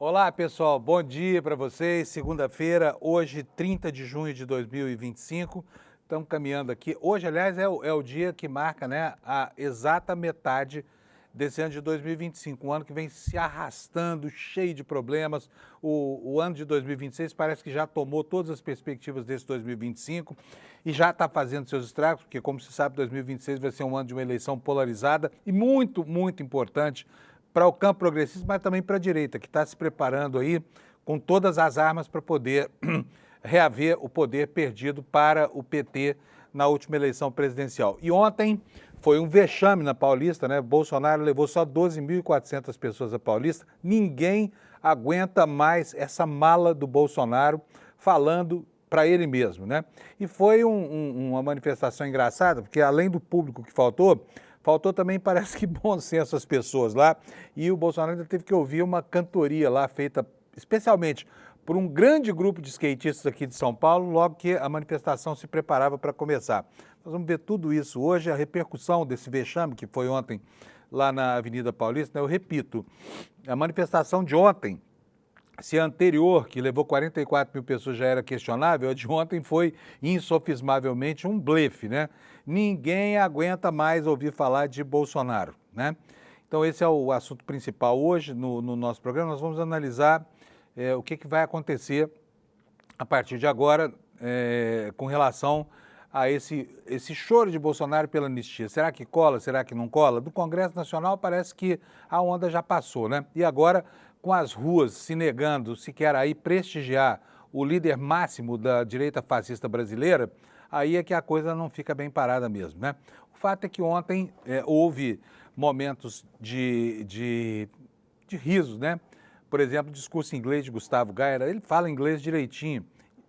Olá, pessoal. Bom dia para vocês. Segunda-feira, hoje, 30 de junho de 2025. Estamos caminhando aqui. Hoje, aliás, é o dia que marca, né, a exata metade desse ano de 2025. Um ano que vem se arrastando, cheio de problemas. O ano de 2026 parece que já tomou todas as perspectivas desse 2025 e já está fazendo seus estragos, porque, como se sabe, 2026 vai ser um ano de uma eleição polarizada e muito, muito importante para o campo progressista, mas também para a direita, que está se preparando aí com todas as armas para poder reaver o poder perdido para o PT na última eleição presidencial. E ontem foi um vexame na Paulista, né? Bolsonaro levou só 12.400 pessoas à Paulista. Ninguém aguenta mais essa mala do Bolsonaro falando para ele mesmo, né? E foi uma manifestação engraçada, porque além do público que faltou também, parece que, bom senso às pessoas lá, e o Bolsonaro ainda teve que ouvir uma cantoria lá, feita especialmente por um grande grupo de skatistas aqui de São Paulo, logo que a manifestação se preparava para começar. Nós vamos ver tudo isso hoje, a repercussão desse vexame que foi ontem lá na Avenida Paulista, né? Eu repito, a manifestação de ontem, se a anterior, que levou 44 mil pessoas, já era questionável, a de ontem foi insofismavelmente um blefe, né? Ninguém aguenta mais ouvir falar de Bolsonaro, né? Então esse é o assunto principal hoje no nosso programa. Nós vamos analisar o que vai acontecer a partir de agora com relação a esse choro de Bolsonaro pela anistia. Será que cola? Será que não cola? Do Congresso Nacional parece que a onda já passou, né? E agora, com as ruas se negando sequer aí prestigiar o líder máximo da direita fascista brasileira, aí é que a coisa não fica bem parada mesmo, né? O fato é que ontem houve momentos de risos, né? Por exemplo, o discurso em inglês de Gustavo Gaia, ele fala inglês direitinho.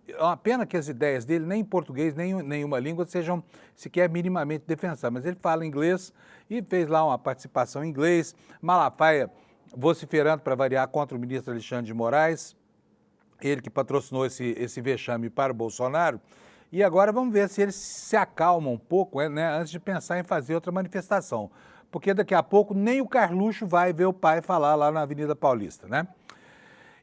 É uma pena que as ideias dele, nem em português, nem em nenhuma língua, sejam sequer minimamente defensáveis. Mas ele fala inglês e fez lá uma participação em inglês. Malafaia vociferando para variar contra o ministro Alexandre de Moraes, ele que patrocinou esse vexame para o Bolsonaro. E agora vamos ver se eles se acalmam um pouco, né, antes de pensar em fazer outra manifestação. Porque daqui a pouco nem o Carluxo vai ver o pai falar lá na Avenida Paulista, né?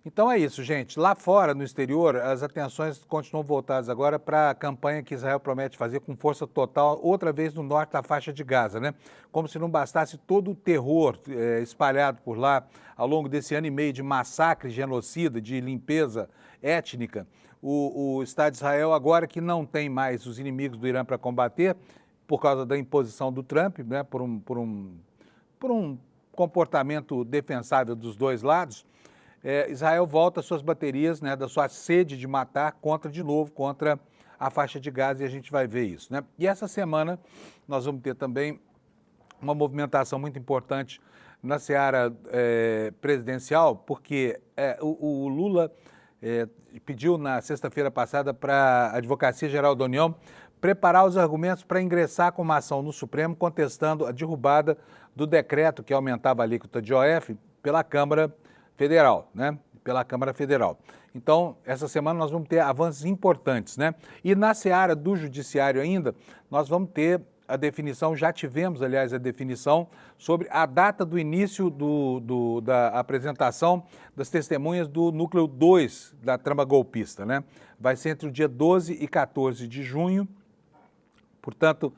Então é isso, gente. Lá fora, no exterior, as atenções continuam voltadas agora para a campanha que Israel promete fazer com força total, outra vez no norte da faixa de Gaza, né? Como se não bastasse todo o terror espalhado por lá ao longo desse ano e meio de massacre, genocida, de limpeza étnica. O Estado de Israel, agora que não tem mais os inimigos do Irã para combater, por causa da imposição do Trump, né? Por um comportamento defensável dos dois lados, Israel volta às suas baterias, né, da sua sede de matar de novo contra a faixa de Gaza, e a gente vai ver isso, né? E essa semana nós vamos ter também uma movimentação muito importante na seara presidencial, porque o Lula pediu na sexta-feira passada para a Advocacia Geral da União preparar os argumentos para ingressar com uma ação no Supremo contestando a derrubada do decreto que aumentava a alíquota de IOF pela Câmara Federal, né? Pela Câmara Federal. Então, essa semana nós vamos ter avanços importantes, né? E na seara do judiciário ainda, nós vamos ter a definição, já tivemos, aliás, a definição sobre a data do início da apresentação das testemunhas do núcleo 2 da trama golpista, né? Vai ser entre o dia 12 e 14 de junho, portanto,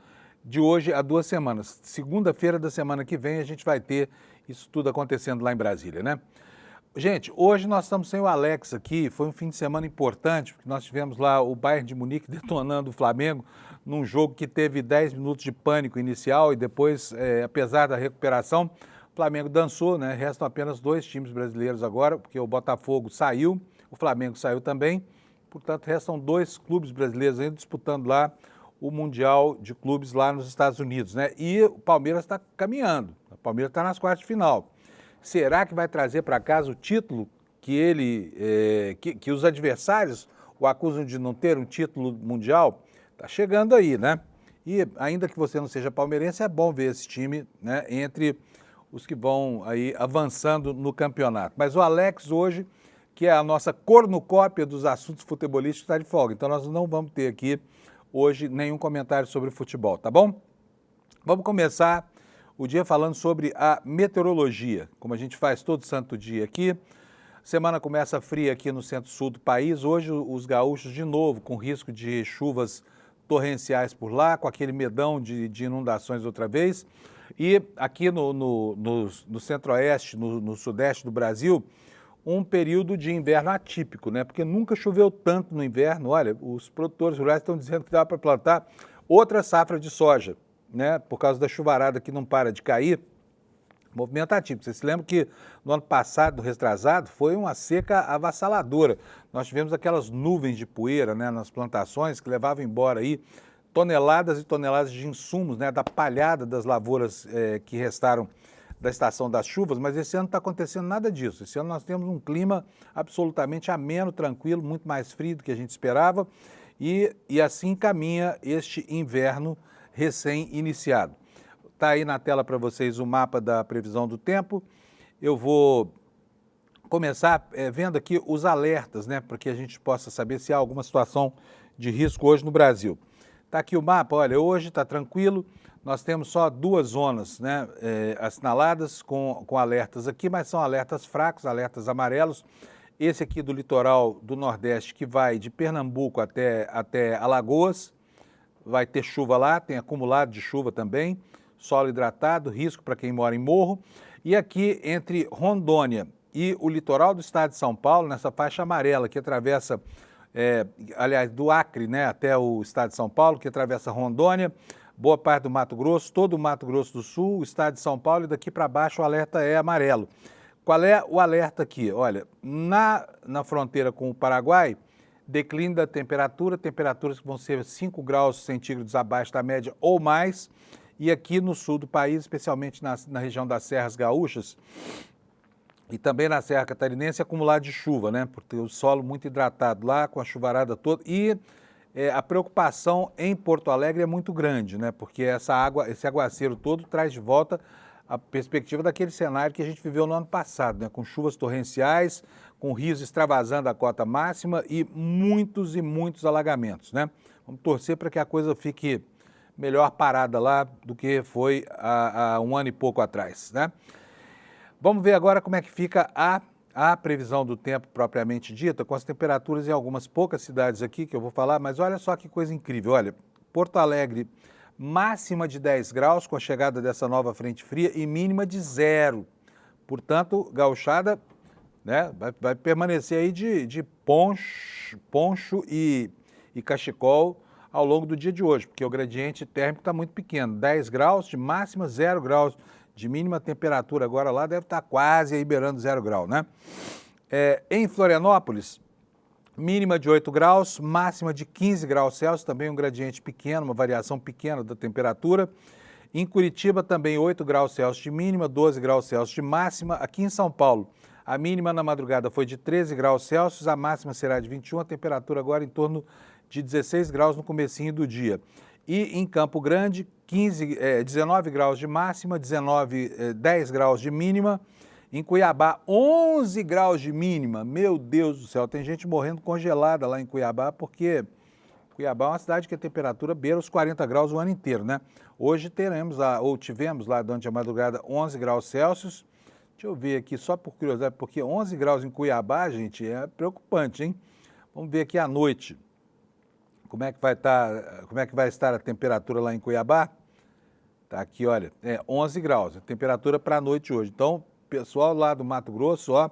de hoje a 2 semanas. Segunda-feira da semana que vem a gente vai ter isso tudo acontecendo lá em Brasília, né? Gente, hoje nós estamos sem o Alex aqui, foi um fim de semana importante, porque nós tivemos lá o Bayern de Munique detonando o Flamengo num jogo que teve 10 minutos de pânico inicial e depois, apesar da recuperação, o Flamengo dançou, né? Restam apenas 2 times brasileiros agora, porque o Botafogo saiu, o Flamengo saiu também, portanto restam 2 clubes brasileiros ainda disputando lá o Mundial de Clubes lá nos Estados Unidos, né? E o Palmeiras está caminhando, o Palmeiras está nas quartas de final. Será que vai trazer para casa o título que os adversários o acusam de não ter um título mundial? Está chegando aí, né? E ainda que você não seja palmeirense, é bom ver esse time, né, entre os que vão aí avançando no campeonato. Mas o Alex hoje, que é a nossa cornucópia dos assuntos futebolísticos, está de folga. Então nós não vamos ter aqui hoje nenhum comentário sobre futebol, tá bom? Vamos começar o dia falando sobre a meteorologia, como a gente faz todo santo dia aqui. Semana começa fria aqui no centro-sul do país. Hoje os gaúchos de novo com risco de chuvas torrenciais por lá, com aquele medão de inundações outra vez. E aqui no centro-oeste, no sudeste do Brasil, um período de inverno atípico, né? Porque nunca choveu tanto no inverno. Olha, os produtores rurais estão dizendo que dá para plantar outra safra de soja, né? Por causa da chuvarada que não para de cair. Movimento atípico. Você se lembra que no ano passado, retrasado, foi uma seca avassaladora. Nós tivemos aquelas nuvens de poeira, né, nas plantações que levavam embora aí toneladas e toneladas de insumos, né, da palhada das lavouras que restaram da estação das chuvas, mas esse ano não está acontecendo nada disso. Esse ano nós temos um clima absolutamente ameno, tranquilo, muito mais frio do que a gente esperava e assim caminha este inverno recém-iniciado. Está aí na tela para vocês o mapa da previsão do tempo. Eu vou começar vendo aqui os alertas, né, para que a gente possa saber se há alguma situação de risco hoje no Brasil. Está aqui o mapa, olha, hoje está tranquilo, nós temos só 2 zonas, né, assinaladas com alertas aqui, mas são alertas fracos, alertas amarelos. Esse aqui do litoral do Nordeste, que vai de Pernambuco até Alagoas, vai ter chuva lá, tem acumulado de chuva também. Solo hidratado, risco para quem mora em morro. E aqui entre Rondônia e o litoral do estado de São Paulo, nessa faixa amarela que atravessa, aliás, do Acre, né, até o estado de São Paulo, que atravessa Rondônia, boa parte do Mato Grosso, todo o Mato Grosso do Sul, o estado de São Paulo, e daqui para baixo o alerta é amarelo. Qual é o alerta aqui? Olha, na fronteira com o Paraguai, declínio da temperatura, temperaturas que vão ser 5 graus centígrados abaixo da média ou mais. E aqui no sul do país, especialmente na região das Serras Gaúchas e também na Serra Catarinense, acumulado de chuva, né? Porque o solo muito hidratado lá, com a chuvarada toda. E a preocupação em Porto Alegre é muito grande, né? Porque esse aguaceiro todo traz de volta a perspectiva daquele cenário que a gente viveu no ano passado, né? Com chuvas torrenciais, com rios extravasando a cota máxima e muitos alagamentos, né? Vamos torcer para que a coisa fique melhor parada lá do que foi há 1 ano e pouco atrás, né? Vamos ver agora como é que fica a previsão do tempo propriamente dita, com as temperaturas em algumas poucas cidades aqui que eu vou falar, mas olha só que coisa incrível. Olha, Porto Alegre, máxima de 10 graus com a chegada dessa nova frente fria e mínima de 0. Portanto, gauchada, né, vai permanecer aí de poncho e cachecol ao longo do dia de hoje, porque o gradiente térmico está muito pequeno, 10 graus de máxima, 0 graus de mínima. Temperatura agora lá deve estar quase aí beirando 0 grau, né? Em Florianópolis, mínima de 8 graus, máxima de 15 graus Celsius, também um gradiente pequeno, uma variação pequena da temperatura. Em Curitiba também 8 graus Celsius de mínima, 12 graus Celsius de máxima. Aqui em São Paulo, a mínima na madrugada foi de 13 graus Celsius, a máxima será de 21, a temperatura agora em torno de 16 graus no comecinho do dia. E em Campo Grande, 19 graus de máxima, 10 graus de mínima. Em Cuiabá, 11 graus de mínima. Meu Deus do céu, tem gente morrendo congelada lá em Cuiabá, porque Cuiabá é uma cidade que a temperatura beira os 40 graus o ano inteiro, né? Hoje tivemos lá durante a madrugada 11 graus Celsius. Deixa eu ver aqui, só por curiosidade, porque 11 graus em Cuiabá, gente, é preocupante, hein? Vamos ver aqui à noite. Como é que vai estar a temperatura lá em Cuiabá? Tá aqui, olha, 11 graus, a temperatura para a noite hoje. Então, pessoal lá do Mato Grosso, ó,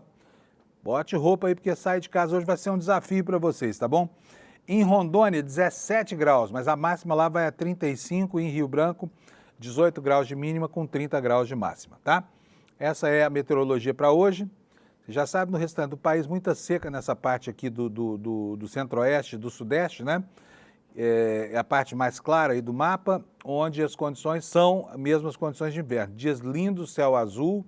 bote roupa aí, porque sair de casa hoje vai ser um desafio para vocês, tá bom? Em Rondônia, 17 graus, mas a máxima lá vai a 35, em Rio Branco, 18 graus de mínima com 30 graus de máxima, tá? Essa é a meteorologia para hoje. Você já sabe, no restante do país, muita seca nessa parte aqui do centro-oeste, do sudeste, né? É a parte mais clara aí do mapa, onde as condições são as mesmas condições de inverno. Dias lindos, céu azul,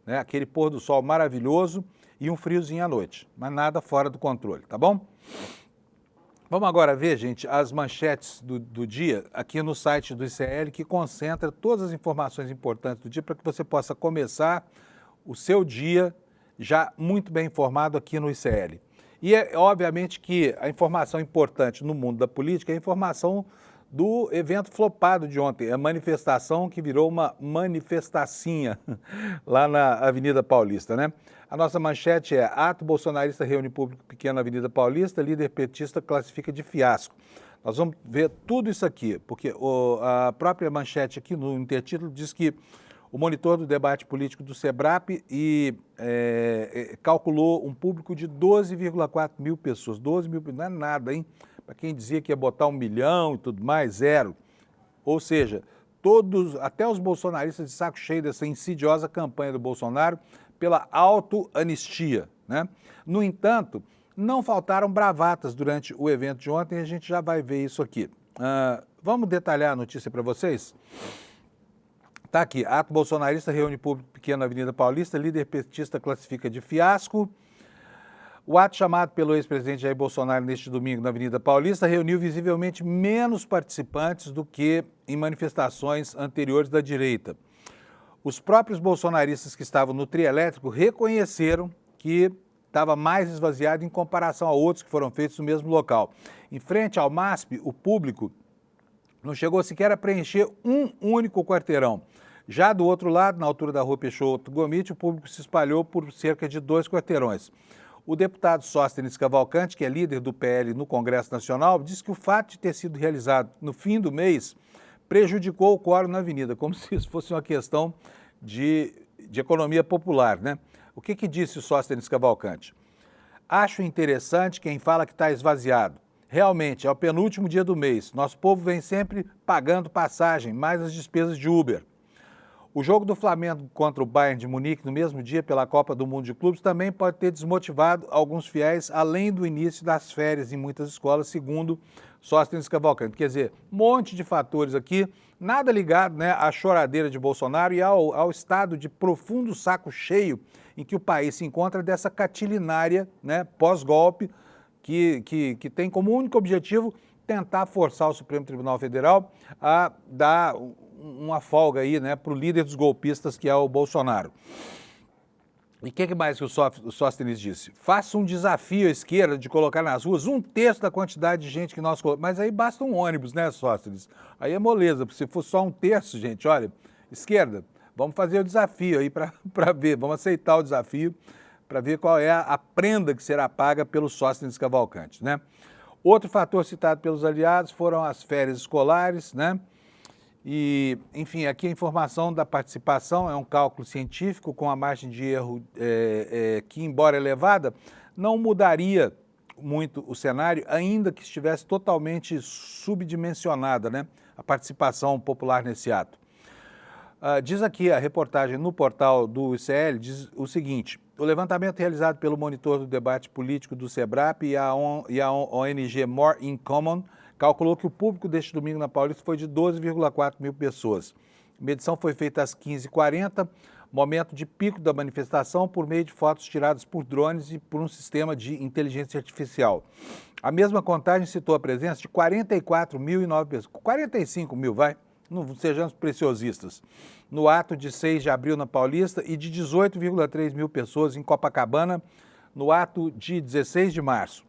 né? Aquele pôr do sol maravilhoso e um friozinho à noite, mas nada fora do controle, tá bom? Vamos agora ver, gente, as manchetes do dia aqui no site do ICL, que concentra todas as informações importantes do dia para que você possa começar o seu dia já muito bem informado aqui no ICL. E é obviamente que a informação importante no mundo da política é a informação do evento flopado de ontem, a manifestação que virou uma manifestacinha lá na Avenida Paulista, né? A nossa manchete é: ato bolsonarista reúne público pequeno na Avenida Paulista, líder petista classifica de fiasco. Nós vamos ver tudo isso aqui, porque a própria manchete aqui no intertítulo diz que o monitor do debate político do SEBRAP calculou um público de 12,4 mil pessoas. 12 mil, não é nada, hein? Para quem dizia que ia botar 1 milhão e tudo mais, zero. Ou seja, até os bolsonaristas de saco cheio dessa insidiosa campanha do Bolsonaro pela autoanistia, né? No entanto, não faltaram bravatas durante o evento de ontem, a gente já vai ver isso aqui. Vamos detalhar a notícia para vocês? Está aqui: ato bolsonarista reúne público pequeno na Avenida Paulista, líder petista classifica de fiasco. O ato chamado pelo ex-presidente Jair Bolsonaro neste domingo na Avenida Paulista reuniu visivelmente menos participantes do que em manifestações anteriores da direita. Os próprios bolsonaristas que estavam no trio elétrico reconheceram que estava mais esvaziado em comparação a outros que foram feitos no mesmo local. Em frente ao MASP, o público não chegou sequer a preencher um único quarteirão. Já do outro lado, na altura da rua Peixoto Gomide, o público se espalhou por cerca de 2 quarteirões. O deputado Sóstenes Cavalcante, que é líder do PL no Congresso Nacional, disse que o fato de ter sido realizado no fim do mês prejudicou o quórum na avenida, como se isso fosse uma questão de economia popular, né? O que disse o Sóstenes Cavalcante? Acho interessante quem fala que está esvaziado. Realmente, é o penúltimo dia do mês. Nosso povo vem sempre pagando passagem, mais as despesas de Uber. O jogo do Flamengo contra o Bayern de Munique no mesmo dia pela Copa do Mundo de Clubes também pode ter desmotivado alguns fiéis, além do início das férias em muitas escolas, segundo Sóstenes Cavalcante. Quer dizer, um monte de fatores aqui, nada ligado, né, à choradeira de Bolsonaro e ao estado de profundo saco cheio em que o país se encontra dessa catilinária, né, pós-golpe, que tem como único objetivo tentar forçar o Supremo Tribunal Federal a dar uma folga aí, né, para o líder dos golpistas, que é o Bolsonaro. E o que mais que o Sóstenes disse? Faça um desafio à esquerda de colocar nas ruas 1/3 da quantidade de gente que nós colocamos. Mas aí basta um ônibus, né, Sóstenes? Aí é moleza, se for só 1/3, gente, olha, esquerda, vamos fazer o desafio aí para ver, vamos aceitar o desafio para ver qual é a prenda que será paga pelo Sóstenes Cavalcante, né? Outro fator citado pelos aliados foram as férias escolares, né? E, enfim, aqui a informação da participação é um cálculo científico com a margem de erro que, embora elevada, não mudaria muito o cenário, ainda que estivesse totalmente subdimensionada, né, a participação popular nesse ato. Diz aqui a reportagem no portal do ICL, diz o seguinte: o levantamento realizado pelo monitor do debate político do SEBRAP e a ONG More in Common calculou que o público deste domingo na Paulista foi de 12,4 mil pessoas. A medição foi feita às 15h40, momento de pico da manifestação, por meio de fotos tiradas por drones e por um sistema de inteligência artificial. A mesma contagem citou a presença de 44.009 pessoas, 45 mil, vai, não sejamos preciosistas, no ato de 6 de abril na Paulista e de 18,3 mil pessoas em Copacabana, no ato de 16 de março.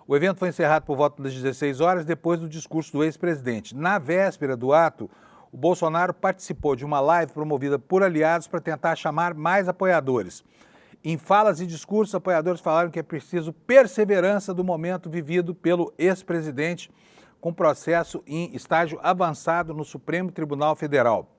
O evento foi encerrado por volta das 16 horas, depois do discurso do ex-presidente. Na véspera do ato, o Bolsonaro participou de uma live promovida por aliados para tentar chamar mais apoiadores. Em falas e discursos, apoiadores falaram que é preciso perseverança do momento vivido pelo ex-presidente, com processo em estágio avançado no Supremo Tribunal Federal.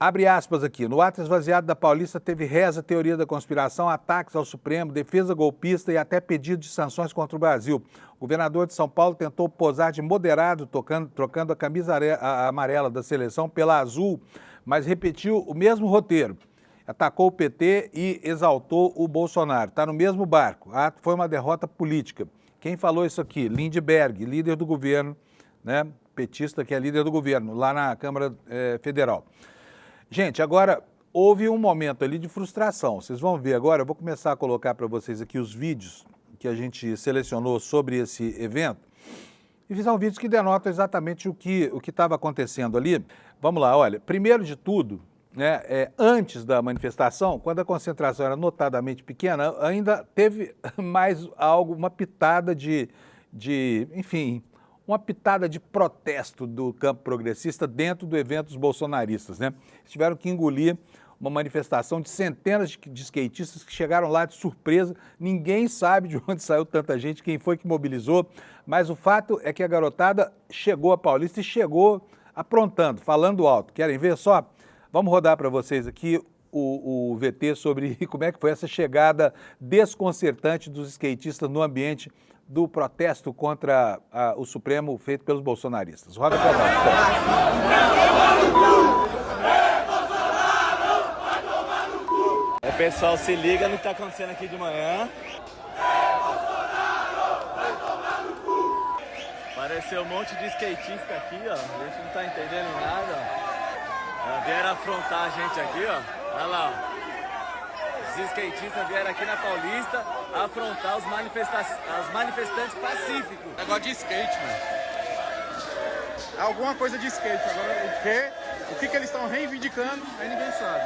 Abre aspas aqui: no ato esvaziado da Paulista teve reza, teoria da conspiração, ataques ao Supremo, defesa golpista e até pedido de sanções contra o Brasil. O governador de São Paulo tentou posar de moderado, trocando a camisa amarela da seleção pela azul, mas repetiu o mesmo roteiro. Atacou o PT e exaltou o Bolsonaro. Está no mesmo barco. O ato foi uma derrota política. Quem falou isso aqui? Lindbergh, líder do governo, né? Petista que é líder do governo, lá na Câmara Federal. Gente, agora houve um momento ali de frustração. Vocês vão ver agora, eu vou começar a colocar para vocês aqui os vídeos que a gente selecionou sobre esse evento. E são vídeos que denotam exatamente o que estava acontecendo ali. Vamos lá, olha, primeiro de tudo, né, antes da manifestação, quando a concentração era notadamente pequena, ainda teve mais algo, uma pitada enfim, uma pitada de protesto do campo progressista dentro do evento dos bolsonaristas, né? Eles tiveram que engolir uma manifestação de centenas de skatistas que chegaram lá de surpresa. Ninguém sabe de onde saiu tanta gente, quem foi que mobilizou, mas o fato é que a garotada chegou a Paulista e chegou aprontando, falando alto. Querem ver só? Vamos rodar para vocês aqui o VT sobre como é que foi essa chegada desconcertante dos skatistas no ambiente do protesto contra o Supremo feito pelos bolsonaristas. Roda para nós. Pessoal, se liga no que está acontecendo aqui de manhã. Apareceu um monte de skatista aqui, ó. A gente não está entendendo nada. Vieram afrontar a gente aqui, ó. Olha lá, ó. Os skatistas vieram aqui na Paulista afrontar os manifestantes pacíficos. Negócio de skate, mano. Alguma coisa de skate. Agora, o que eles estão reivindicando, aí ninguém sabe.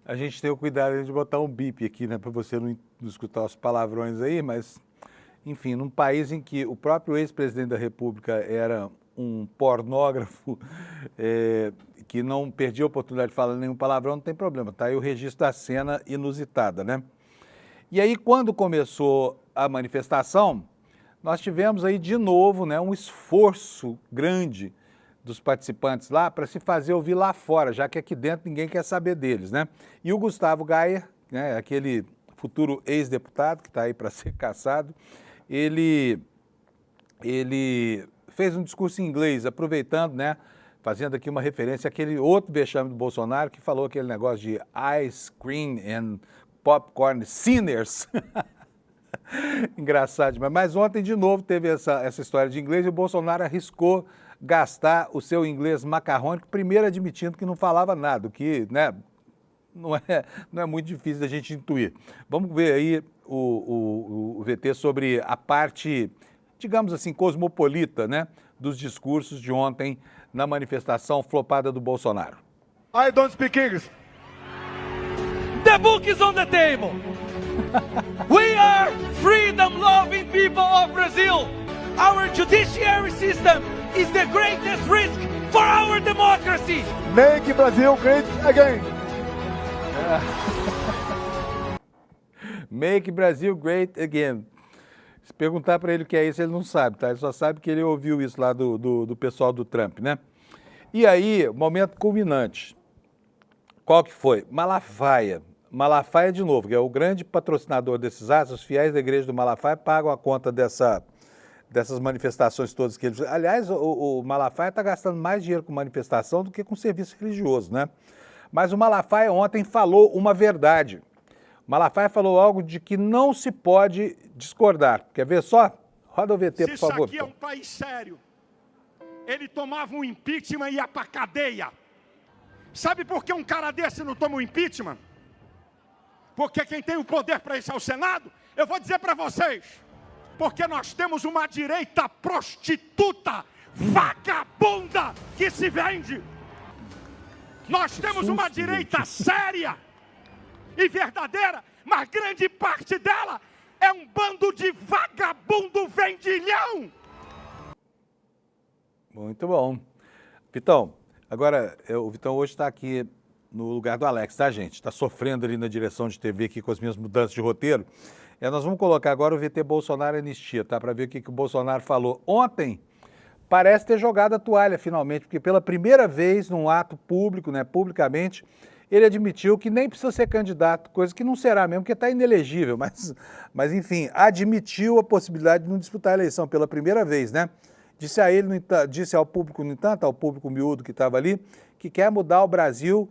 A gente tem o cuidado de botar um bip aqui, né, para você não escutar os palavrões aí, mas, enfim, num país em que o próprio ex-presidente da República era um pornógrafo que não perdia a oportunidade de falar nenhum palavrão, não tem problema, tá aí o registro da cena inusitada, né? E aí, quando começou a manifestação, nós tivemos aí de novo, né, um esforço grande dos participantes lá para se fazer ouvir lá fora, já que aqui dentro ninguém quer saber deles, né? E o Gustavo Gayer, né, aquele futuro ex-deputado que está aí para ser cassado, ele fez um discurso em inglês, aproveitando, né, fazendo aqui uma referência àquele outro vexame do Bolsonaro que falou aquele negócio de ice cream and popcorn sinners. Engraçado demais. Mas ontem, de novo, teve essa história de inglês e o Bolsonaro arriscou gastar o seu inglês macarrônico, primeiro admitindo que não falava nada, o que, né, não é muito difícil da gente intuir. Vamos ver aí o VT sobre a parte, digamos assim, cosmopolita, né, dos discursos de ontem na manifestação flopada do Bolsonaro. I don't speak English. The book is on the table. We are freedom-loving people of Brazil. Our judiciary system is the greatest risk for our democracy. Make Brazil great again. Make Brazil great again. Se perguntar para ele o que é isso, ele não sabe, tá? Ele só sabe que ele ouviu isso lá do pessoal do Trump, né? E aí, momento culminante. Qual que foi? Malafaia. Malafaia, de novo, que é o grande patrocinador desses atos, os fiéis da igreja do Malafaia pagam a conta dessas manifestações todas que eles... Aliás, o Malafaia está gastando mais dinheiro com manifestação do que com serviço religioso, né? Mas o Malafaia ontem falou uma verdade. O Malafaia falou algo de que não se pode discordar. Quer ver só? Roda o VT, por favor. Se isso aqui é um país sério, ele tomava um impeachment e ia para cadeia. Sabe por que um cara desse não toma um impeachment? Porque quem tem o poder para isso é o Senado? Eu vou dizer para vocês. Porque nós temos uma direita prostituta, vagabunda, que se vende. Nós temos uma direita séria e verdadeira, mas grande parte dela é um bando de vagabundo vendilhão. Muito bom. Vitão, agora, o Vitão hoje está aqui no lugar do Alex, tá, gente? Está sofrendo ali na direção de TV aqui com as minhas mudanças de roteiro. Nós vamos colocar agora o VT Bolsonaro Anistia, tá? Para ver o que o Bolsonaro falou. Ontem, parece ter jogado a toalha finalmente, porque pela primeira vez num ato público, né, publicamente, ele admitiu que nem precisa ser candidato, coisa que não será mesmo, porque está inelegível, mas enfim, admitiu a possibilidade de não disputar a eleição pela primeira vez, né? Disse ao público, no entanto, ao público miúdo que estava ali, que quer mudar o Brasil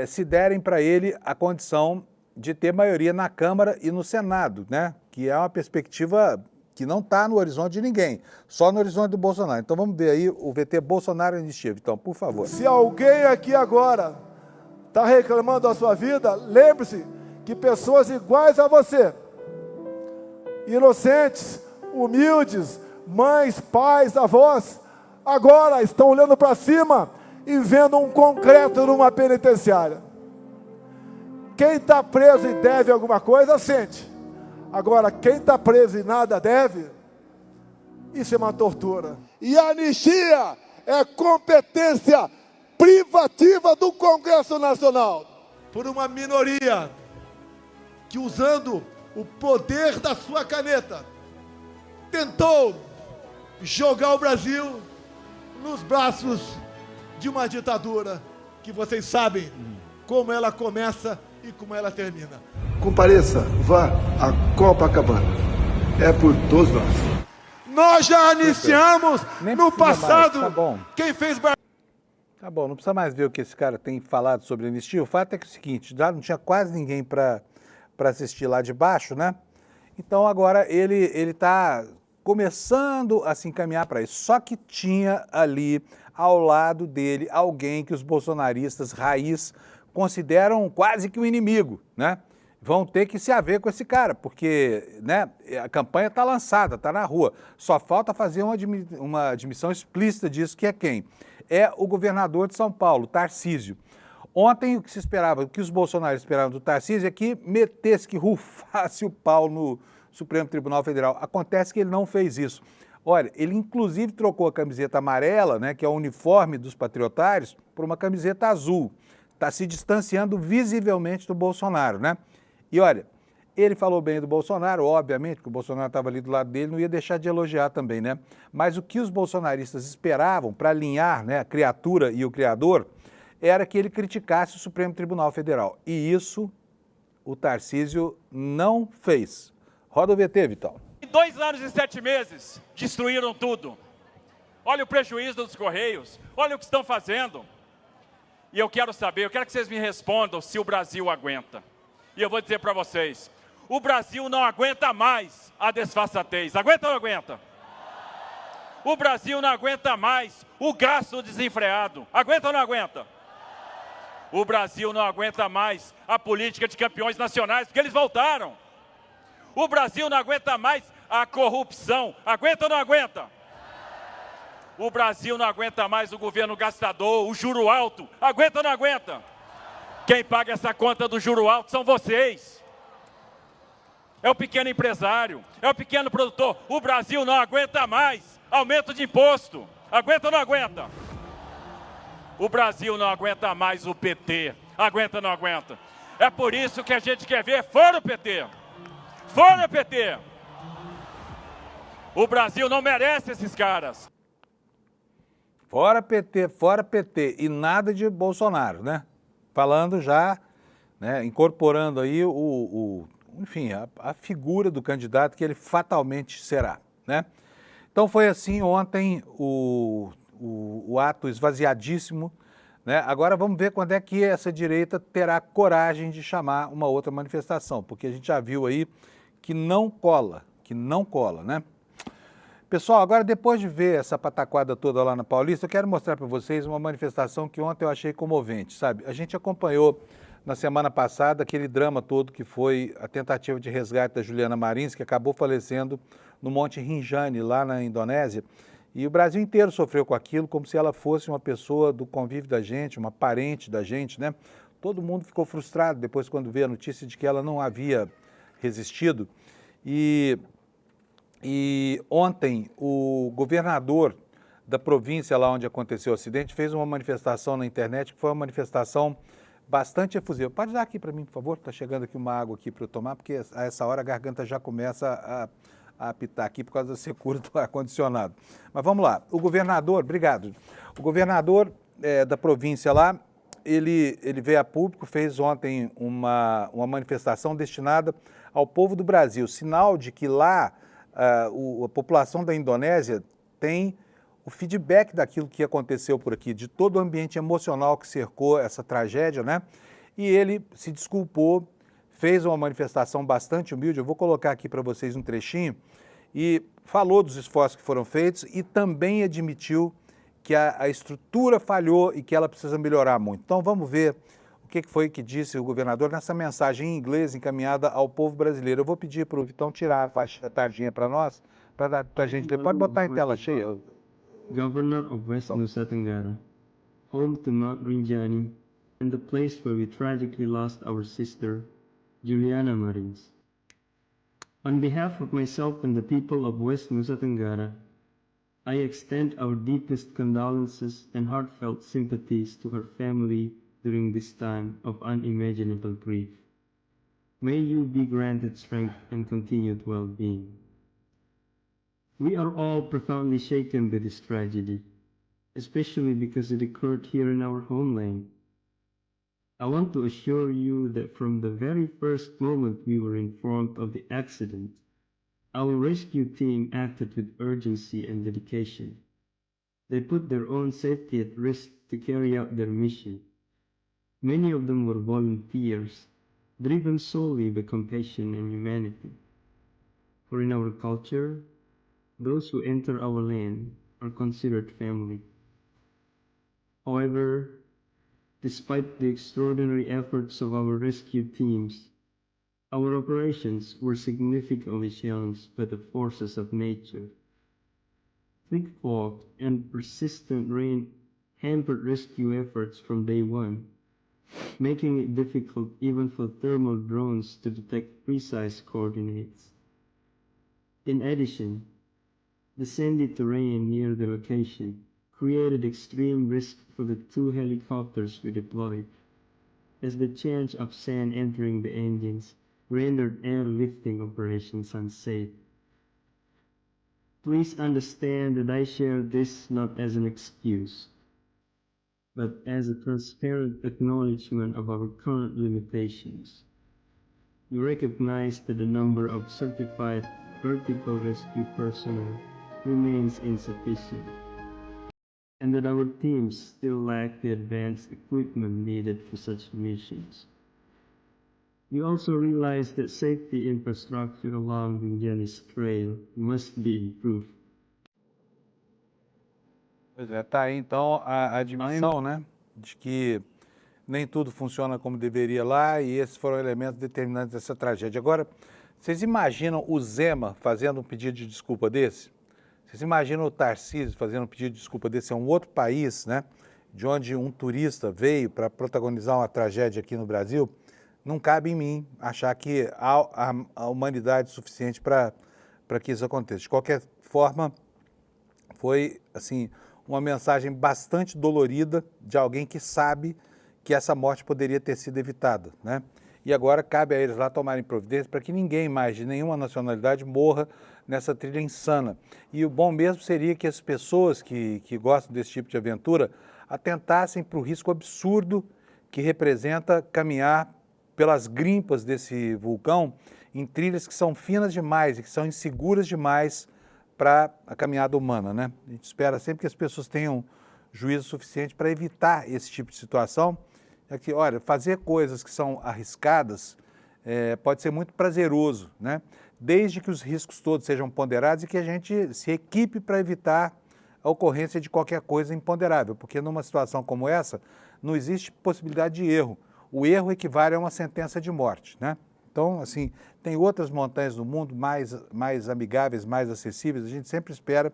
se derem para ele a condição de ter maioria na Câmara e no Senado, né? Que é uma perspectiva que não está no horizonte de ninguém, só no horizonte do Bolsonaro. Então vamos ver aí o VT Bolsonaro Anistia, Vitão, por favor. Se alguém aqui agora está reclamando da sua vida, lembre-se que pessoas iguais a você, inocentes, humildes, mães, pais, avós, agora estão olhando para cima e vendo um concreto numa penitenciária. Quem está preso e deve alguma coisa, sente. Agora, quem está preso e nada deve, isso é uma tortura. E a anistia é competência privativa do Congresso Nacional. Por uma minoria que, usando o poder da sua caneta, tentou jogar o Brasil nos braços de uma ditadura que vocês sabem como ela começa e como ela termina. Compareça, vá a Copacabana. É por todos nós. Nós já anistiamos Nem no precisa mais, passado tá bom. quem fez... Tá bom, não precisa mais ver o que esse cara tem falado sobre anistia. O fato é que é o seguinte, já não tinha quase ninguém para assistir lá de baixo, né? Então agora ele está começando a se encaminhar para isso. Só que tinha ali ao lado dele alguém que os bolsonaristas raiz consideram quase que um inimigo, né? Vão ter que se haver com esse cara, porque, né, a campanha está lançada, está na rua. Só falta fazer uma admissão explícita disso, que é quem? É o governador de São Paulo, Tarcísio. Ontem o que se esperava, o que os bolsonaristas esperavam do Tarcísio é que metesse, que rufasse o pau no Supremo Tribunal Federal. Acontece que ele não fez isso. Olha, ele inclusive trocou a camiseta amarela, né, que é o uniforme dos patriotários, por uma camiseta azul. Está se distanciando visivelmente do Bolsonaro, né? E olha, ele falou bem do Bolsonaro, obviamente, porque o Bolsonaro estava ali do lado dele, não ia deixar de elogiar também, né? Mas o que os bolsonaristas esperavam para alinhar, né, a criatura e o criador, era que ele criticasse o Supremo Tribunal Federal. E isso o Tarcísio não fez. Roda o VT, Vitão. Em 2 anos e 7 meses, destruíram tudo. Olha o prejuízo dos Correios, olha o que estão fazendo. E eu quero saber, eu quero que vocês me respondam se o Brasil aguenta. E eu vou dizer para vocês, o Brasil não aguenta mais a desfaçatez. Aguenta ou não aguenta? O Brasil não aguenta mais o gasto desenfreado. Aguenta ou não aguenta? O Brasil não aguenta mais a política de campeões nacionais, porque eles voltaram. O Brasil não aguenta mais a corrupção. Aguenta ou não aguenta? O Brasil não aguenta mais o governo gastador, o juro alto. Aguenta ou não aguenta? Quem paga essa conta do juro alto são vocês. É o pequeno empresário, é o pequeno produtor. O Brasil não aguenta mais aumento de imposto. Aguenta ou não aguenta? O Brasil não aguenta mais o PT. Aguenta ou não aguenta? É por isso que a gente quer ver fora o PT. Fora o PT. O Brasil não merece esses caras. Fora PT e nada de Bolsonaro, né? Falando já, né, incorporando aí enfim, a figura do candidato que ele fatalmente será, né? Então foi assim ontem o ato esvaziadíssimo, né? Agora vamos ver quando é que essa direita terá coragem de chamar uma outra manifestação, porque a gente já viu aí que não cola, né? Pessoal, agora depois de ver essa pataquada toda lá na Paulista, eu quero mostrar para vocês uma manifestação que ontem eu achei comovente, sabe? A gente acompanhou na semana passada aquele drama todo que foi a tentativa de resgate da Juliana Marins, que acabou falecendo no Monte Rinjani, lá na Indonésia. E o Brasil inteiro sofreu com aquilo, como se ela fosse uma pessoa do convívio da gente, uma parente da gente, né? Todo mundo ficou frustrado depois quando veio a notícia de que ela não havia resistido. E ontem o governador da província lá onde aconteceu o acidente fez uma manifestação na internet que foi uma manifestação bastante efusiva. Pode dar aqui para mim, por favor? Está chegando aqui uma água aqui para eu tomar, porque a essa hora a garganta já começa a apitar aqui por causa da secura do ar-condicionado. Mas vamos lá. O governador, obrigado. O governador da província lá, ele veio a público, fez ontem uma manifestação destinada ao povo do Brasil, sinal de que lá a população da Indonésia tem o feedback daquilo que aconteceu por aqui, de todo o ambiente emocional que cercou essa tragédia, né? E ele se desculpou, fez uma manifestação bastante humilde, eu vou colocar aqui para vocês um trechinho, e falou dos esforços que foram feitos e também admitiu que a estrutura falhou e que ela precisa melhorar muito. Então vamos ver o que foi que disse o governador nessa mensagem em inglês encaminhada ao povo brasileiro. Eu vou pedir para o Vitão tirar a faixa tardinha para nós, para a gente ler. Pode botar em tela cheia. Governor of West Nusa Tenggara, home to Mount Rinjani and the place where we tragically lost our sister, Juliana Marins. On behalf of myself and the people of West Nusa Tenggara, I extend our deepest condolences and heartfelt sympathies to her family during this time of unimaginable grief. May you be granted strength and continued well-being. We are all profoundly shaken by this tragedy, especially because it occurred here in our homeland. I want to assure you that from the very first moment we were informed of the accident, our rescue team acted with urgency and dedication. They put their own safety at risk to carry out their mission. Many of them were volunteers, driven solely by compassion and humanity. For in our culture, those who enter our land are considered family. However, despite the extraordinary efforts of our rescue teams, our operations were significantly challenged by the forces of nature. Thick fog and persistent rain hampered rescue efforts from day one, making it difficult even for thermal drones to detect precise coordinates. In addition, the sandy terrain near the location created extreme risk for the 2 helicopters we deployed, as the chance of sand entering the engines rendered airlifting operations unsafe. Please understand that I share this not as an excuse, but as a transparent acknowledgement of our current limitations. We recognize that the number of certified vertical rescue personnel remains insufficient, and that our teams still lack the advanced equipment needed for such missions. We also realize that safety infrastructure along the Janis Trail must be improved. Pois é, tá aí então a admissão, né, de que nem tudo funciona como deveria lá e esses foram elementos determinantes dessa tragédia. Agora, vocês imaginam o Zema fazendo um pedido de desculpa desse? Vocês imaginam o Tarcísio fazendo um pedido de desculpa desse? É um outro país, né, de onde um turista veio para protagonizar uma tragédia aqui no Brasil. Não cabe em mim achar que há a humanidade suficiente para que isso aconteça. De qualquer forma, foi assim uma mensagem bastante dolorida de alguém que sabe que essa morte poderia ter sido evitada, né? E agora cabe a eles lá tomarem providência para que ninguém mais de nenhuma nacionalidade morra nessa trilha insana. E o bom mesmo seria que as pessoas que gostam desse tipo de aventura atentassem para o risco absurdo que representa caminhar pelas grimpas desse vulcão em trilhas que são finas demais e que são inseguras demais para a caminhada humana, né? A gente espera sempre que as pessoas tenham juízo suficiente para evitar esse tipo de situação. É que, olha, fazer coisas que são arriscadas pode ser muito prazeroso, né? Desde que os riscos todos sejam ponderados e que a gente se equipe para evitar a ocorrência de qualquer coisa imponderável, porque numa situação como essa não existe possibilidade de erro. O erro equivale a uma sentença de morte, né? Então, assim, tem outras montanhas no mundo mais amigáveis, mais acessíveis. A gente sempre espera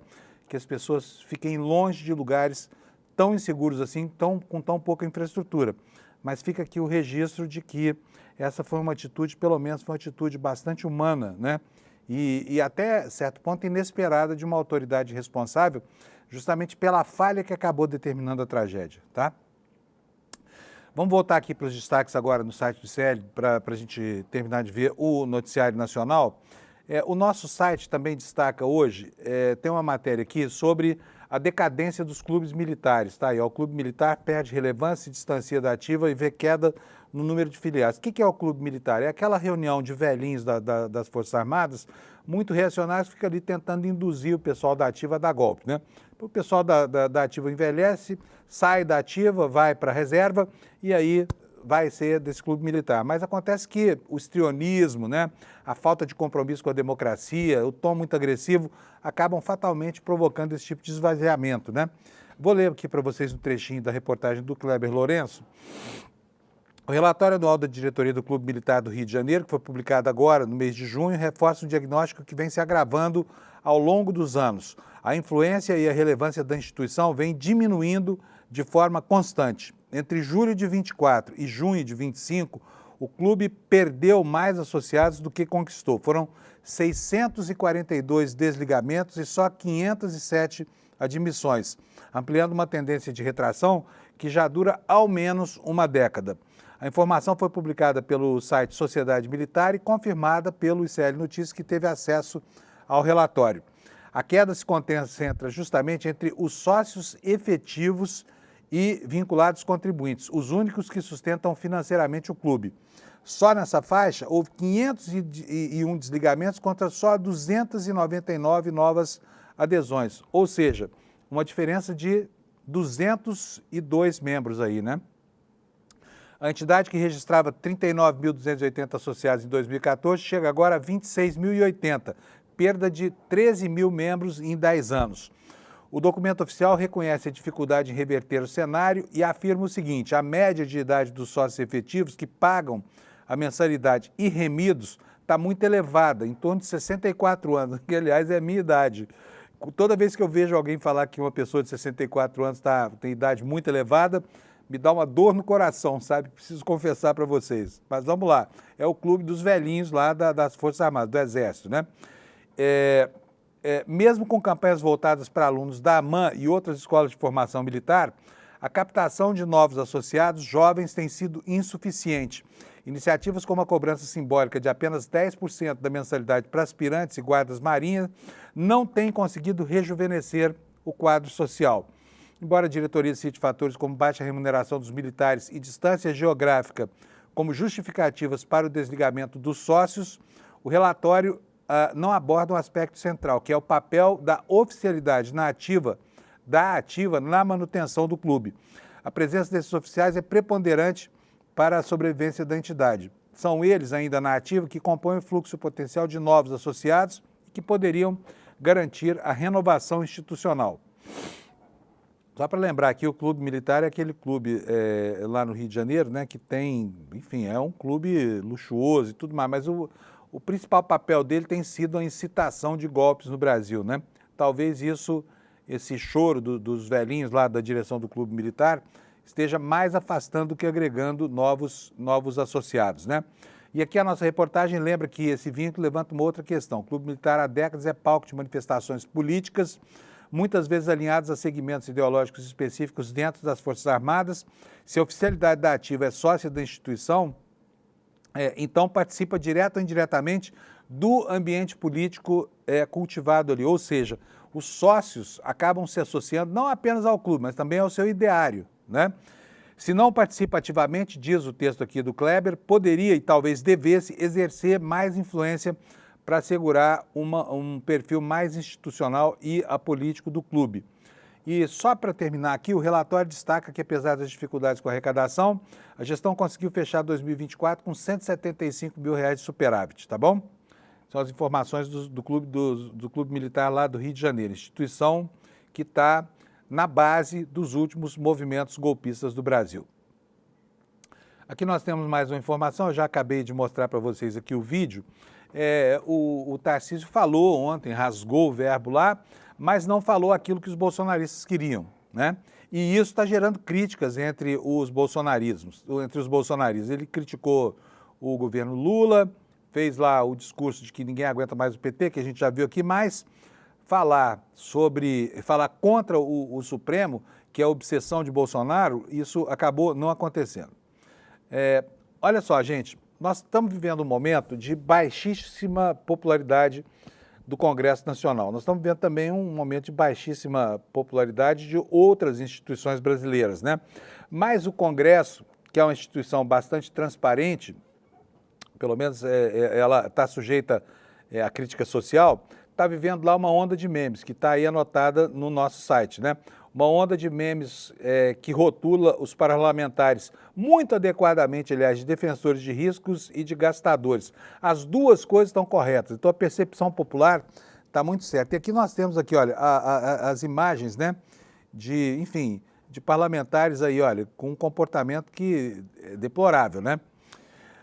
que as pessoas fiquem longe de lugares tão inseguros assim, com tão pouca infraestrutura. Mas fica aqui o registro de que essa foi uma atitude, pelo menos foi uma atitude bastante humana, né? E até certo ponto inesperada de uma autoridade responsável, justamente pela falha que acabou determinando a tragédia, tá? Vamos voltar aqui para os destaques agora no site do CL, para a gente terminar de ver o noticiário nacional. O nosso site também destaca hoje, tem uma matéria aqui sobre a decadência dos clubes militares, tá? E o clube militar perde relevância, se distancia da ativa e vê queda no número de filiados. O que é o clube militar? É aquela reunião de velhinhos das Forças Armadas, muito reacionários, que fica ali tentando induzir o pessoal da ativa a dar golpe, né? O pessoal da ativa envelhece, sai da ativa, vai para a reserva e aí vai ser desse clube militar. Mas acontece que o histrionismo, né, a falta de compromisso com a democracia, o tom muito agressivo, acabam fatalmente provocando esse tipo de esvaziamento, né? Vou ler aqui para vocês um trechinho da reportagem do Kleber Lourenço. O relatório anual da diretoria do Clube Militar do Rio de Janeiro, que foi publicado agora no mês de junho, reforça um diagnóstico que vem se agravando ao longo dos anos. A influência e a relevância da instituição vem diminuindo de forma constante. entre julho de 24 e junho de 25, o clube perdeu mais associados do que conquistou. Foram 642 desligamentos e só 507 admissões, ampliando uma tendência de retração que já dura ao menos uma década. A informação foi publicada pelo site Sociedade Militar e confirmada pelo ICL Notícias, que teve acesso ao relatório. A queda se concentra justamente entre os sócios efetivos e vinculados contribuintes, os únicos que sustentam financeiramente o clube. Só nessa faixa, houve 501 desligamentos contra só 299 novas adesões, ou seja, uma diferença de 202 membros aí, né? A entidade que registrava 39.280 associados em 2014 chega agora a 26.080, perda de 13 mil membros em 10 anos. O documento oficial reconhece a dificuldade em reverter o cenário e afirma o seguinte: a média de idade dos sócios efetivos que pagam a mensalidade e remidos está muito elevada, em torno de 64 anos, que aliás é a minha idade. Toda vez que eu vejo alguém falar que uma pessoa de 64 anos tem idade muito elevada, me dá uma dor no coração, sabe? Preciso confessar para vocês. Mas vamos lá, é o clube dos velhinhos lá das Forças Armadas, do Exército, né? Mesmo com campanhas voltadas para alunos da AMAN e outras escolas de formação militar, a captação de novos associados jovens tem sido insuficiente. Iniciativas como a cobrança simbólica de apenas 10% da mensalidade para aspirantes e guardas marinhas não têm conseguido rejuvenescer o quadro social. Embora a diretoria cite fatores como baixa remuneração dos militares e distância geográfica como justificativas para o desligamento dos sócios, o relatório não aborda um aspecto central, que é o papel da oficialidade da ativa na manutenção do clube. A presença desses oficiais é preponderante para a sobrevivência da entidade. São eles, ainda na ativa, que compõem o fluxo potencial de novos associados e que poderiam garantir a renovação institucional. Só para lembrar aqui, o Clube Militar é aquele clube lá no Rio de Janeiro, né, que tem, enfim, é um clube luxuoso e tudo mais, mas o principal papel dele tem sido a incitação de golpes no Brasil, né? Talvez esse choro dos velhinhos lá da direção do Clube Militar esteja mais afastando do que agregando novos associados, né? E aqui a nossa reportagem lembra que esse vínculo levanta uma outra questão. O Clube Militar há décadas é palco de manifestações políticas, muitas vezes alinhados a segmentos ideológicos específicos dentro das Forças Armadas. Se a oficialidade da ativa é sócia da instituição, então participa direta ou indiretamente do ambiente político cultivado ali. Ou seja, os sócios acabam se associando não apenas ao clube, mas também ao seu ideário, né? Se não participa ativamente, diz o texto aqui do Kleber, poderia e talvez devesse exercer mais influência para assegurar um perfil mais institucional e apolítico do clube. E só para terminar aqui, o relatório destaca que, apesar das dificuldades com a arrecadação, a gestão conseguiu fechar 2024 com R$175 mil de superávit, tá bom? São as informações do Clube Militar lá do Rio de Janeiro, instituição que está na base dos últimos movimentos golpistas do Brasil. Aqui nós temos mais uma informação, eu já acabei de mostrar para vocês aqui o vídeo. O Tarcísio falou ontem, rasgou o verbo lá, mas não falou aquilo que os bolsonaristas queriam, né? E isso está gerando críticas entre os bolsonaristas. Ele criticou o governo Lula, fez lá o discurso de que ninguém aguenta mais o PT, que a gente já viu aqui, mas falar contra o Supremo, que é a obsessão de Bolsonaro, isso acabou não acontecendo. Olha só, gente, nós estamos vivendo um momento de baixíssima popularidade do Congresso Nacional. Nós estamos vivendo também um momento de baixíssima popularidade de outras instituições brasileiras, né? Mas o Congresso, que é uma instituição bastante transparente, pelo menos ela está sujeita à crítica social, está vivendo lá uma onda de memes, que está aí anotada no nosso site, né? Uma onda de memes que rotula os parlamentares, muito adequadamente, aliás, de defensores de riscos e de gastadores. As duas coisas estão corretas, então a percepção popular está muito certa. E aqui nós temos aqui, olha, as imagens, né, de parlamentares aí, olha, com um comportamento que é deplorável, né?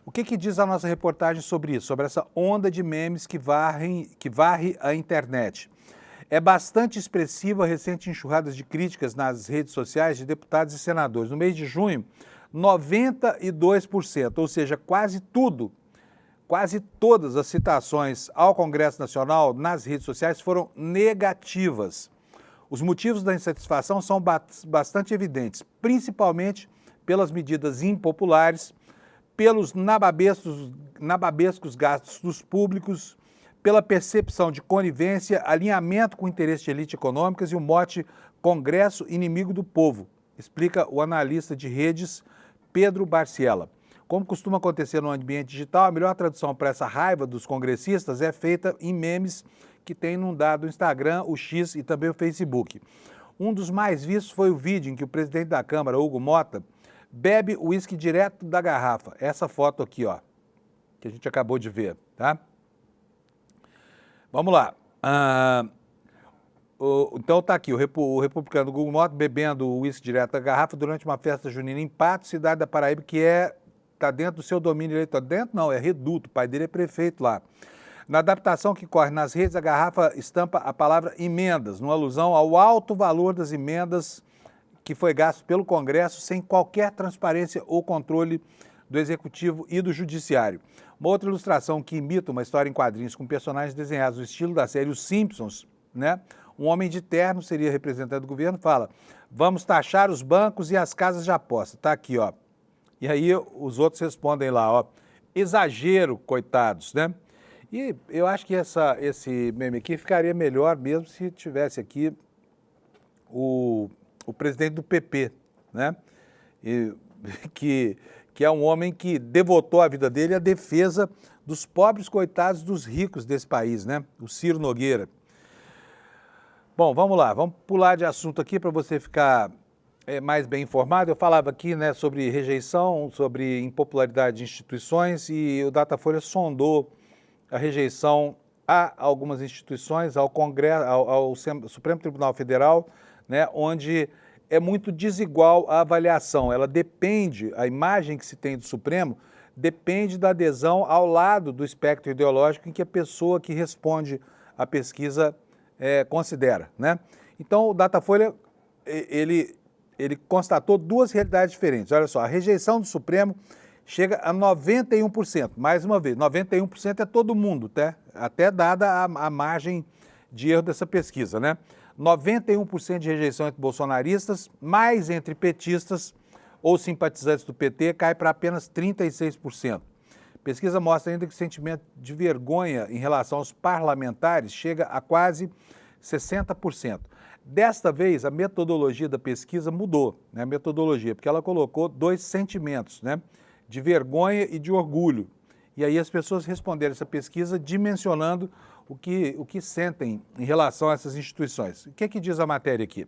O que diz a nossa reportagem sobre isso, sobre essa onda de memes que varre a internet? É bastante expressiva a recente enxurrada de críticas nas redes sociais de deputados e senadores. No mês de junho, 92%, ou seja, quase tudo, quase todas as citações ao Congresso Nacional nas redes sociais foram negativas. Os motivos da insatisfação são bastante evidentes, principalmente pelas medidas impopulares, pelos nababescos gastos públicos, pela percepção de conivência, alinhamento com o interesse de elite econômicas e o mote Congresso inimigo do povo, explica o analista de redes Pedro Barciela. Como costuma acontecer no ambiente digital, a melhor tradução para essa raiva dos congressistas é feita em memes que tem inundado o Instagram, o X e também o Facebook. Um dos mais vistos foi o vídeo em que o presidente da Câmara, Hugo Mota, bebe o uísque direto da garrafa. Essa foto aqui, ó, que a gente acabou de ver, tá? Vamos lá. Então tá aqui, o republicano Hugo Mota bebendo o uísque direto da garrafa durante uma festa junina em Patos, cidade da Paraíba, que está dentro do seu domínio eleitoral. Dentro não, é reduto, o pai dele é prefeito lá. Na adaptação que corre nas redes, a garrafa estampa a palavra emendas, numa alusão ao alto valor das emendas que foi gasto pelo Congresso sem qualquer transparência ou controle do Executivo e do Judiciário. Uma outra ilustração que imita uma história em quadrinhos com personagens desenhados no estilo da série Os Simpsons, né? Um homem de terno seria representante do governo, fala: vamos taxar os bancos e as casas de aposta. Tá aqui, ó. E aí os outros respondem lá, ó, exagero, coitados, né? E eu acho que esse meme aqui ficaria melhor mesmo se tivesse aqui o presidente do PP, né? Que é um homem que devotou a vida dele à defesa dos pobres coitados dos ricos desse país, né? O Ciro Nogueira. Bom, vamos lá, vamos pular de assunto aqui para você ficar mais bem informado. Eu falava aqui, né, sobre rejeição, sobre impopularidade de instituições, e o Datafolha sondou a rejeição a algumas instituições, ao Congresso, ao Supremo Tribunal Federal, né, onde é muito desigual a avaliação. Ela depende, a imagem que se tem do Supremo depende da adesão ao lado do espectro ideológico em que a pessoa que responde à pesquisa considera, né? Então, o Datafolha, ele constatou duas realidades diferentes. Olha só, a rejeição do Supremo chega a 91%. Mais uma vez, 91% é todo mundo, tá? Até dada a margem de erro dessa pesquisa, né? 91% de rejeição entre bolsonaristas, mais entre petistas ou simpatizantes do PT, cai para apenas 36%. Pesquisa mostra ainda que o sentimento de vergonha em relação aos parlamentares chega a quase 60%. Desta vez, a metodologia da pesquisa mudou, né? A metodologia, porque ela colocou dois sentimentos, né? De vergonha e de orgulho. E aí as pessoas responderam essa pesquisa dimensionando o que sentem em relação a essas instituições. O que diz a matéria aqui?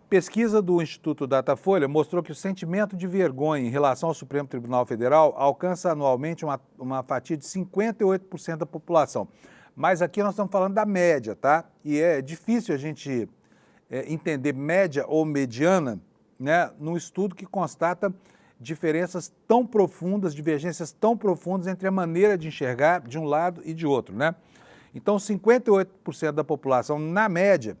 Pesquisa do Instituto Datafolha mostrou que o sentimento de vergonha em relação ao Supremo Tribunal Federal alcança anualmente uma fatia de 58% da população. Mas aqui nós estamos falando da média, tá? E é difícil a gente entender média ou mediana, né, num estudo que constata diferenças tão profundas, divergências tão profundas entre a maneira de enxergar de um lado e de outro, né? Então, 58% da população, na média,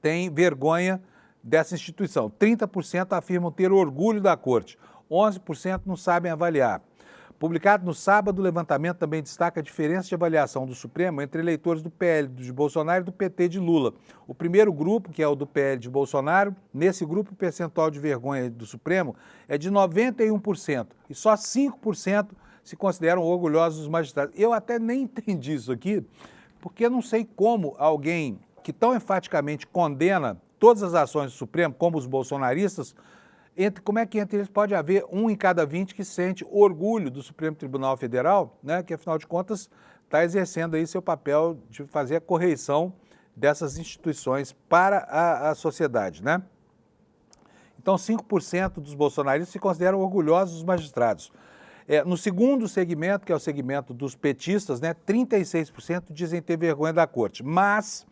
tem vergonha dessa instituição. 30% afirmam ter orgulho da corte. 11% não sabem avaliar. Publicado no sábado, o levantamento também destaca a diferença de avaliação do Supremo entre eleitores do PL de Bolsonaro e do PT de Lula. O primeiro grupo, que é o do PL de Bolsonaro, nesse grupo o percentual de vergonha do Supremo é de 91%. E só 5% se consideram orgulhosos dos magistrados. Eu até nem entendi isso aqui, porque eu não sei como alguém que tão enfaticamente condena todas as ações do Supremo, como os bolsonaristas, como é que entre eles pode haver 1 em cada 20 que sente orgulho do Supremo Tribunal Federal, né, que afinal de contas está exercendo aí seu papel de fazer a correição dessas instituições para a sociedade, né? Então, 5% dos bolsonaristas se consideram orgulhosos dos magistrados. No segundo segmento, que é o segmento dos petistas, né, 36% dizem ter vergonha da corte, mas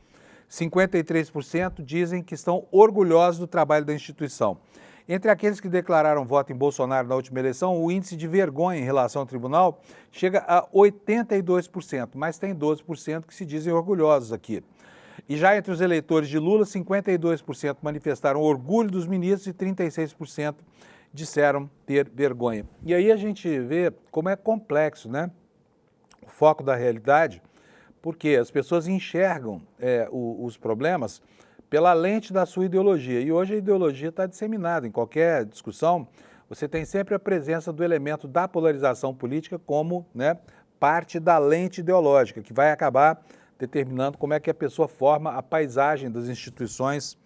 53% dizem que estão orgulhosos do trabalho da instituição. Entre aqueles que declararam voto em Bolsonaro na última eleição, o índice de vergonha em relação ao tribunal chega a 82%, mas tem 12% que se dizem orgulhosos aqui. E já entre os eleitores de Lula, 52% manifestaram orgulho dos ministros e 36% disseram ter vergonha. E aí a gente vê como é complexo, né? O foco da realidade, porque as pessoas enxergam os problemas pela lente da sua ideologia. E hoje a ideologia está disseminada. Em qualquer discussão, você tem sempre a presença do elemento da polarização política como, né, parte da lente ideológica, que vai acabar determinando como é que a pessoa forma a paisagem das instituições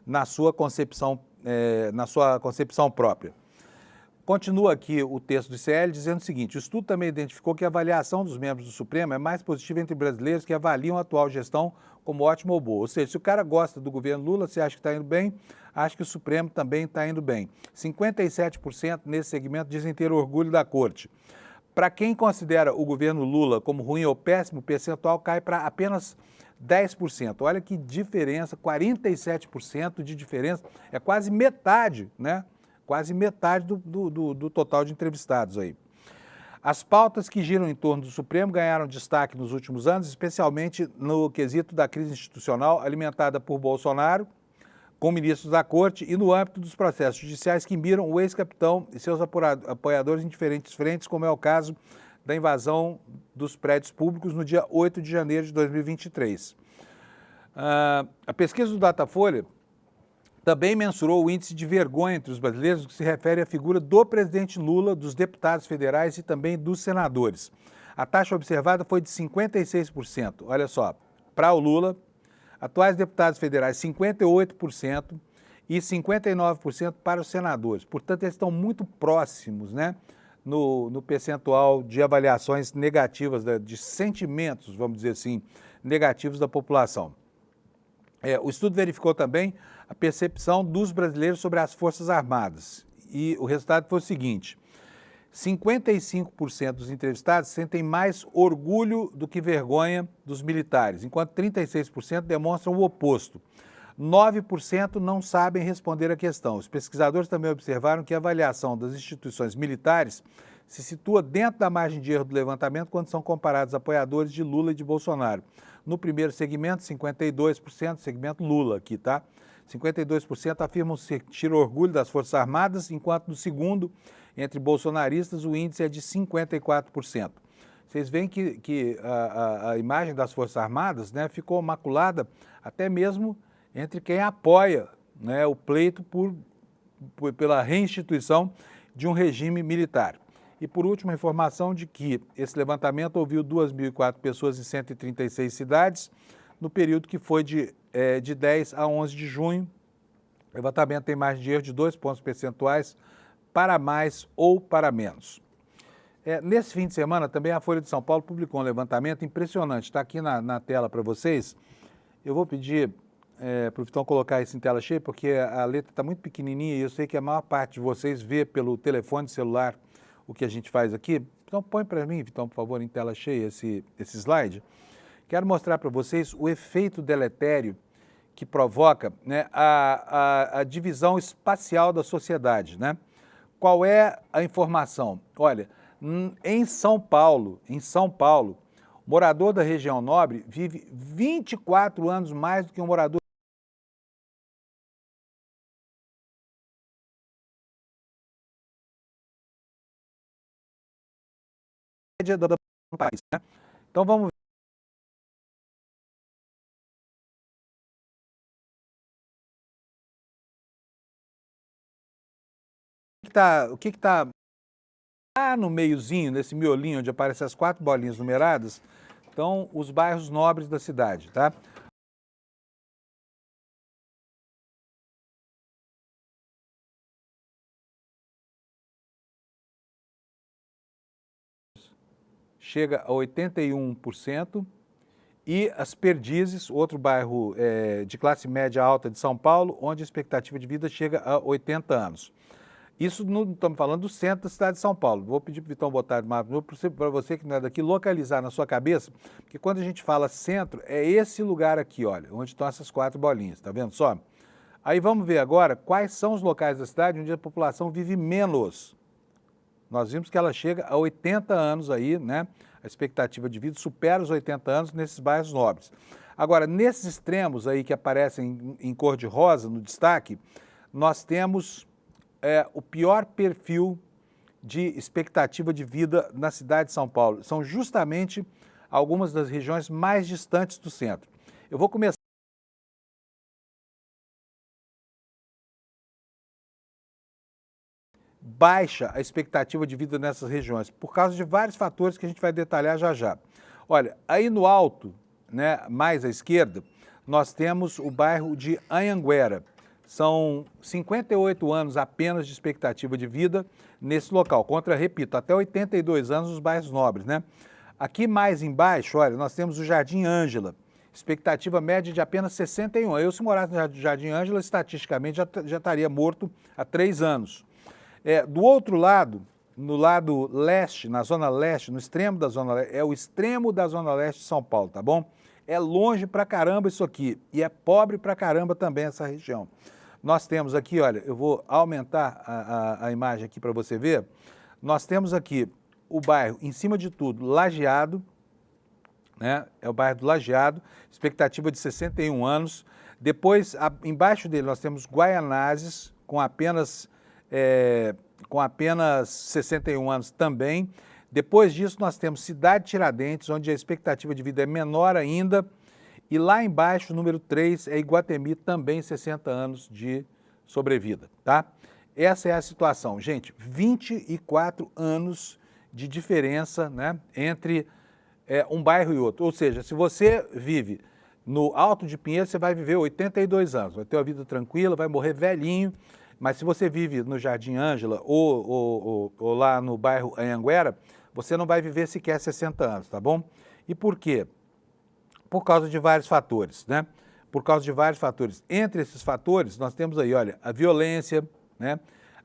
na sua concepção própria. Continua aqui o texto do ICL dizendo o seguinte: o estudo também identificou que a avaliação dos membros do Supremo é mais positiva entre brasileiros que avaliam a atual gestão como ótima ou boa. Ou seja, se o cara gosta do governo Lula, você acha que está indo bem, acha que o Supremo também está indo bem. 57% nesse segmento dizem ter orgulho da corte. Para quem considera o governo Lula como ruim ou péssimo, o percentual cai para apenas 10%. Olha que diferença, 47% de diferença, é quase metade, né? Quase metade do total de entrevistados aí. As pautas que giram em torno do Supremo ganharam destaque nos últimos anos, especialmente no quesito da crise institucional alimentada por Bolsonaro, com ministros da Corte e no âmbito dos processos judiciais que miram o ex-capitão e seus apoiadores em diferentes frentes, como é o caso da invasão dos prédios públicos no dia 8 de janeiro de 2023. A pesquisa do Datafolha também mensurou o índice de vergonha entre os brasileiros, que se refere à figura do presidente Lula, dos deputados federais e também dos senadores. A taxa observada foi de 56%. Olha só, para o Lula, atuais deputados federais 58% e 59% para os senadores. Portanto, eles estão muito próximos, né, no percentual de avaliações negativas, de sentimentos, vamos dizer assim, negativos da população. O estudo verificou também a percepção dos brasileiros sobre as Forças Armadas. E o resultado foi o seguinte: 55% dos entrevistados sentem mais orgulho do que vergonha dos militares, enquanto 36% demonstram o oposto. 9% não sabem responder à questão. Os pesquisadores também observaram que a avaliação das instituições militares se situa dentro da margem de erro do levantamento quando são comparados apoiadores de Lula e de Bolsonaro. No primeiro segmento, 52%, segmento Lula aqui, tá? 52% afirmam sentir orgulho das Forças Armadas, enquanto no segundo, entre bolsonaristas, o índice é de 54%. Vocês veem que a imagem das Forças Armadas, né, ficou maculada até mesmo entre quem apoia, né, o pleito pela reinstituição de um regime militar. E por último, a informação de que esse levantamento ouviu 2.004 pessoas em 136 cidades, no período que foi de 10 a 11 de junho. O levantamento tem margem de erro de 2 pontos percentuais para mais ou para menos. Nesse fim de semana, também a Folha de São Paulo publicou um levantamento impressionante. Está aqui na tela para vocês. Eu vou pedir para o Vitão colocar isso em tela cheia, porque a letra está muito pequenininha e eu sei que a maior parte de vocês vê pelo telefone celular o que a gente faz aqui. Então põe para mim, Vitão, por favor, em tela cheia esse slide. Quero mostrar para vocês o efeito deletério que provoca, né, a divisão espacial da sociedade, né? Qual é a informação? Olha, em São Paulo, o morador da região nobre vive 24 anos mais do que um morador do país, né? Então vamos ver. O que está lá no meiozinho, nesse miolinho onde aparecem as 4 bolinhas numeradas, estão os bairros nobres da cidade, tá? Chega a 81%, e as Perdizes, outro bairro de classe média alta de São Paulo, onde a expectativa de vida chega a 80 anos. Isso não estamos falando do centro da cidade de São Paulo. Vou pedir para o Vitão botar o mapa para você que não é daqui, localizar na sua cabeça, porque quando a gente fala centro, é esse lugar aqui, olha, onde estão essas 4 bolinhas, tá vendo só? Aí vamos ver agora quais são os locais da cidade onde a população vive menos. Nós vimos que ela chega a 80 anos aí, né? A expectativa de vida supera os 80 anos nesses bairros nobres. Agora, nesses extremos aí que aparecem em cor de rosa, no destaque, nós temos o pior perfil de expectativa de vida na cidade de São Paulo. São justamente algumas das regiões mais distantes do centro. Eu vou começar. Baixa a expectativa de vida nessas regiões, por causa de vários fatores que a gente vai detalhar já já. Olha, aí no alto, né, mais à esquerda, nós temos o bairro de Anhanguera. São 58 anos apenas de expectativa de vida nesse local, contra, repito, até 82 anos os bairros nobres, né? Aqui mais embaixo, olha, nós temos o Jardim Ângela, expectativa média de apenas 61. Eu, se morasse no Jardim Ângela, estatisticamente já estaria morto há 3 anos. Do outro lado, no lado leste, na zona leste, no extremo da zona leste, é o extremo da zona leste de São Paulo, tá bom? É longe pra caramba isso aqui e é pobre pra caramba também essa região. Nós temos aqui, olha, eu vou aumentar a imagem aqui para você ver. Nós temos aqui o bairro, em cima de tudo, Lajeado, né? É o bairro do Lajeado, expectativa de 61 anos. Depois, embaixo dele, nós temos Guaianazes, com apenas 61 anos também. Depois disso, nós temos Cidade Tiradentes, onde a expectativa de vida é menor ainda. E lá embaixo, número 3, é Iguatemi, também 60 anos de sobrevida, tá? Essa é a situação. Gente, 24 anos de diferença, né, entre um bairro e outro. Ou seja, se você vive no Alto de Pinheiros, você vai viver 82 anos, vai ter uma vida tranquila, vai morrer velhinho. Mas se você vive no Jardim Ângela ou lá no bairro Anhanguera, você não vai viver sequer 60 anos, tá bom? E por quê? Por causa de vários fatores, né? Por causa de vários fatores. Entre esses fatores, nós temos aí, olha, a violência, né?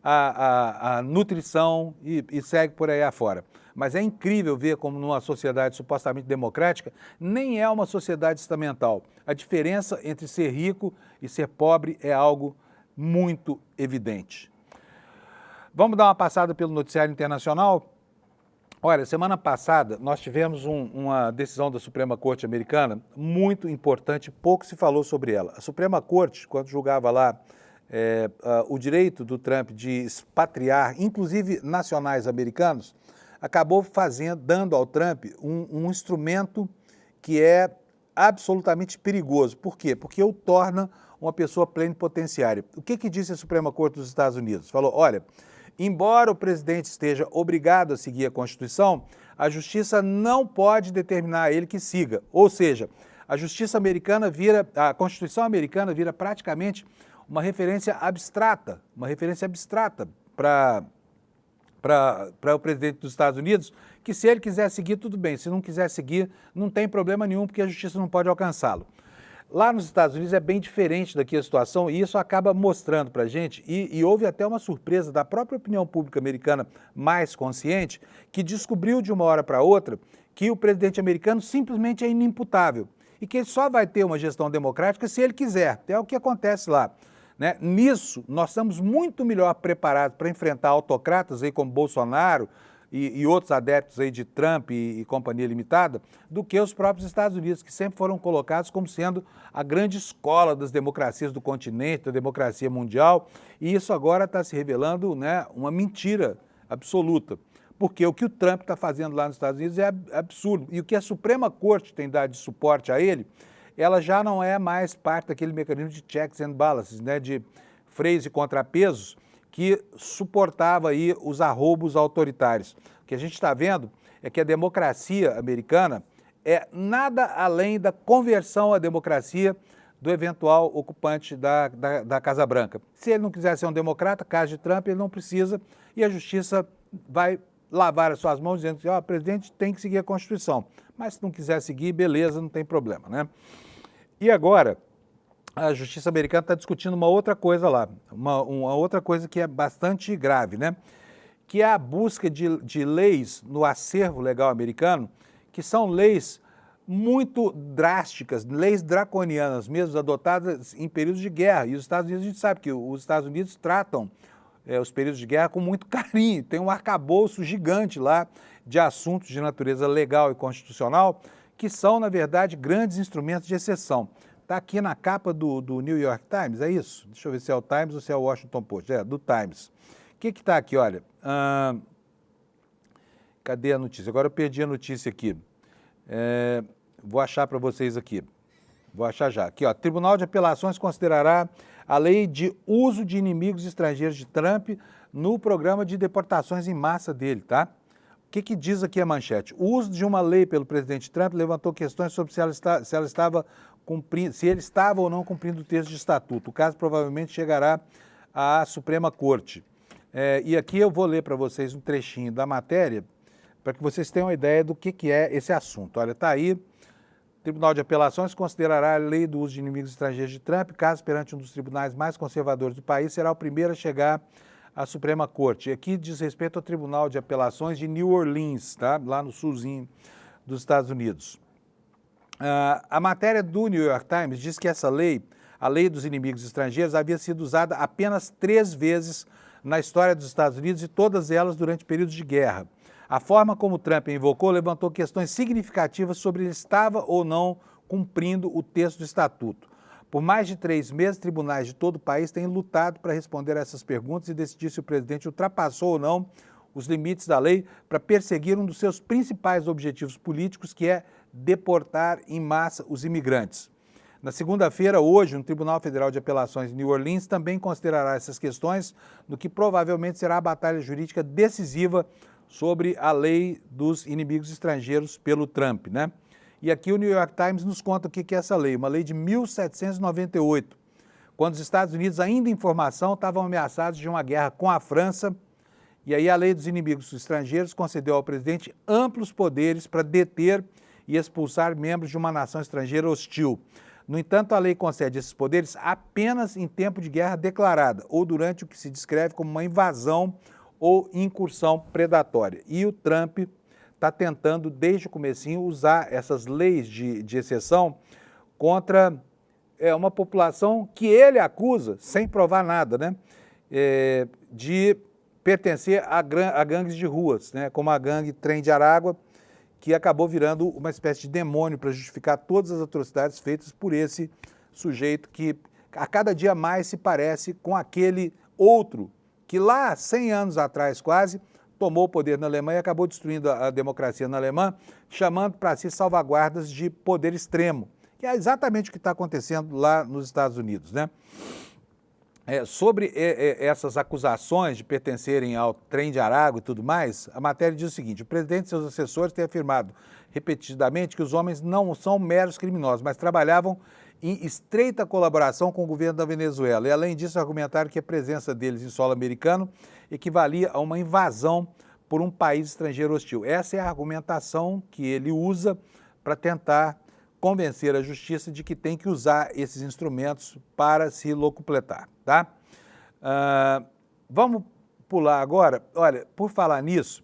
A nutrição e segue por aí afora. Mas é incrível ver como numa sociedade supostamente democrática, nem é uma sociedade estamental. A diferença entre ser rico e ser pobre é algo muito evidente. Vamos dar uma passada pelo noticiário internacional? Olha, semana passada nós tivemos uma decisão da Suprema Corte americana muito importante, pouco se falou sobre ela. A Suprema Corte, quando julgava lá o direito do Trump de expatriar, inclusive nacionais americanos, acabou dando ao Trump um instrumento que é absolutamente perigoso. Por quê? Porque o torna uma pessoa plenipotenciária. O que disse a Suprema Corte dos Estados Unidos? Falou, olha, embora o presidente esteja obrigado a seguir a Constituição, a Justiça não pode determinar a ele que siga. Ou seja, a Constituição americana vira praticamente uma referência abstrata para o presidente dos Estados Unidos, que se ele quiser seguir, tudo bem, se não quiser seguir, não tem problema nenhum, porque a Justiça não pode alcançá-lo. Lá nos Estados Unidos é bem diferente daqui a situação e isso acaba mostrando para a gente, e houve até uma surpresa da própria opinião pública americana mais consciente, que descobriu de uma hora para outra que o presidente americano simplesmente é inimputável e que ele só vai ter uma gestão democrática se ele quiser. É o que acontece lá, né? Nisso, nós estamos muito melhor preparados para enfrentar autocratas aí como Bolsonaro e outros adeptos aí de Trump e Companhia Limitada, do que os próprios Estados Unidos, que sempre foram colocados como sendo a grande escola das democracias do continente, da democracia mundial, e isso agora está se revelando, né, uma mentira absoluta, porque o que o Trump está fazendo lá nos Estados Unidos é absurdo, e o que a Suprema Corte tem dado de suporte a ele, ela já não é mais parte daquele mecanismo de checks and balances, né, de freios e contrapesos, que suportava aí os arroubos autoritários. O que a gente está vendo é que a democracia americana é nada além da conversão à democracia do eventual ocupante da Casa Branca. Se ele não quiser ser um democrata, caso de Trump, ele não precisa, e a Justiça vai lavar as suas mãos dizendo que o presidente tem que seguir a Constituição. Mas se não quiser seguir, beleza, não tem problema, né? E agora, a Justiça americana está discutindo uma outra coisa lá, uma outra coisa que é bastante grave, né? Que é a busca de leis no acervo legal americano, que são leis muito drásticas, leis draconianas mesmo, adotadas em períodos de guerra. E os Estados Unidos, a gente sabe que os Estados Unidos tratam os períodos de guerra com muito carinho. Tem um arcabouço gigante lá de assuntos de natureza legal e constitucional que são, na verdade, grandes instrumentos de exceção. Está aqui na capa do New York Times, é isso? Deixa eu ver se é o Times ou se é o Washington Post. É, do Times. O que está aqui, olha? Cadê a notícia? Agora eu perdi a notícia aqui. Vou achar para vocês aqui. Vou achar já. Aqui, ó. Tribunal de Apelações considerará a lei de uso de inimigos estrangeiros de Trump no programa de deportações em massa dele, tá? O que diz aqui a manchete? O uso de uma lei pelo presidente Trump levantou questões sobre se ele estava ou não cumprindo o texto de estatuto. O caso provavelmente chegará à Suprema Corte. E aqui eu vou ler para vocês um trechinho da matéria para que vocês tenham uma ideia do que é esse assunto. Olha, está aí. Tribunal de Apelações considerará a lei do uso de inimigos estrangeiros de Trump, caso perante um dos tribunais mais conservadores do país, será o primeiro a chegar à Suprema Corte. Aqui diz respeito ao Tribunal de Apelações de New Orleans, tá? Lá no sulzinho dos Estados Unidos. A matéria do New York Times diz que essa lei, a lei dos inimigos estrangeiros, havia sido usada apenas 3 vezes na história dos Estados Unidos e todas elas durante períodos de guerra. A forma como Trump invocou levantou questões significativas sobre ele estava ou não cumprindo o texto do estatuto. Por mais de 3 meses, tribunais de todo o país têm lutado para responder a essas perguntas e decidir se o presidente ultrapassou ou não os limites da lei para perseguir um dos seus principais objetivos políticos, que é deportar em massa os imigrantes. Na segunda-feira, hoje, um Tribunal Federal de Apelações de New Orleans também considerará essas questões, no que provavelmente será a batalha jurídica decisiva sobre a lei dos inimigos estrangeiros pelo Trump, né? E aqui o New York Times nos conta o que é essa lei, uma lei de 1798, quando os Estados Unidos, ainda em formação, estavam ameaçados de uma guerra com a França, e aí a lei dos inimigos estrangeiros concedeu ao presidente amplos poderes para deter e expulsar membros de uma nação estrangeira hostil. No entanto, a lei concede esses poderes apenas em tempo de guerra declarada, ou durante o que se descreve como uma invasão ou incursão predatória. E o Trump está tentando, desde o comecinho, usar essas leis de exceção contra uma população que ele acusa, sem provar nada, né, de pertencer a gangues de ruas, né, como a gangue Trem de Aragua, que acabou virando uma espécie de demônio para justificar todas as atrocidades feitas por esse sujeito que a cada dia mais se parece com aquele outro que lá, 100 anos atrás quase, tomou o poder na Alemanha e acabou destruindo a democracia na Alemanha, chamando para si salvaguardas de poder extremo, que é exatamente o que está acontecendo lá nos Estados Unidos, né? Sobre essas acusações de pertencerem ao Trem de Aragua e tudo mais, a matéria diz o seguinte: o presidente e seus assessores têm afirmado repetidamente que os homens não são meros criminosos, mas trabalhavam em estreita colaboração com o governo da Venezuela. E, além disso, argumentaram que a presença deles em solo americano equivalia a uma invasão por um país estrangeiro hostil. Essa é a argumentação que ele usa para tentar convencer a justiça de que tem que usar esses instrumentos para se locupletar, tá? Vamos pular agora. Olha, por falar nisso,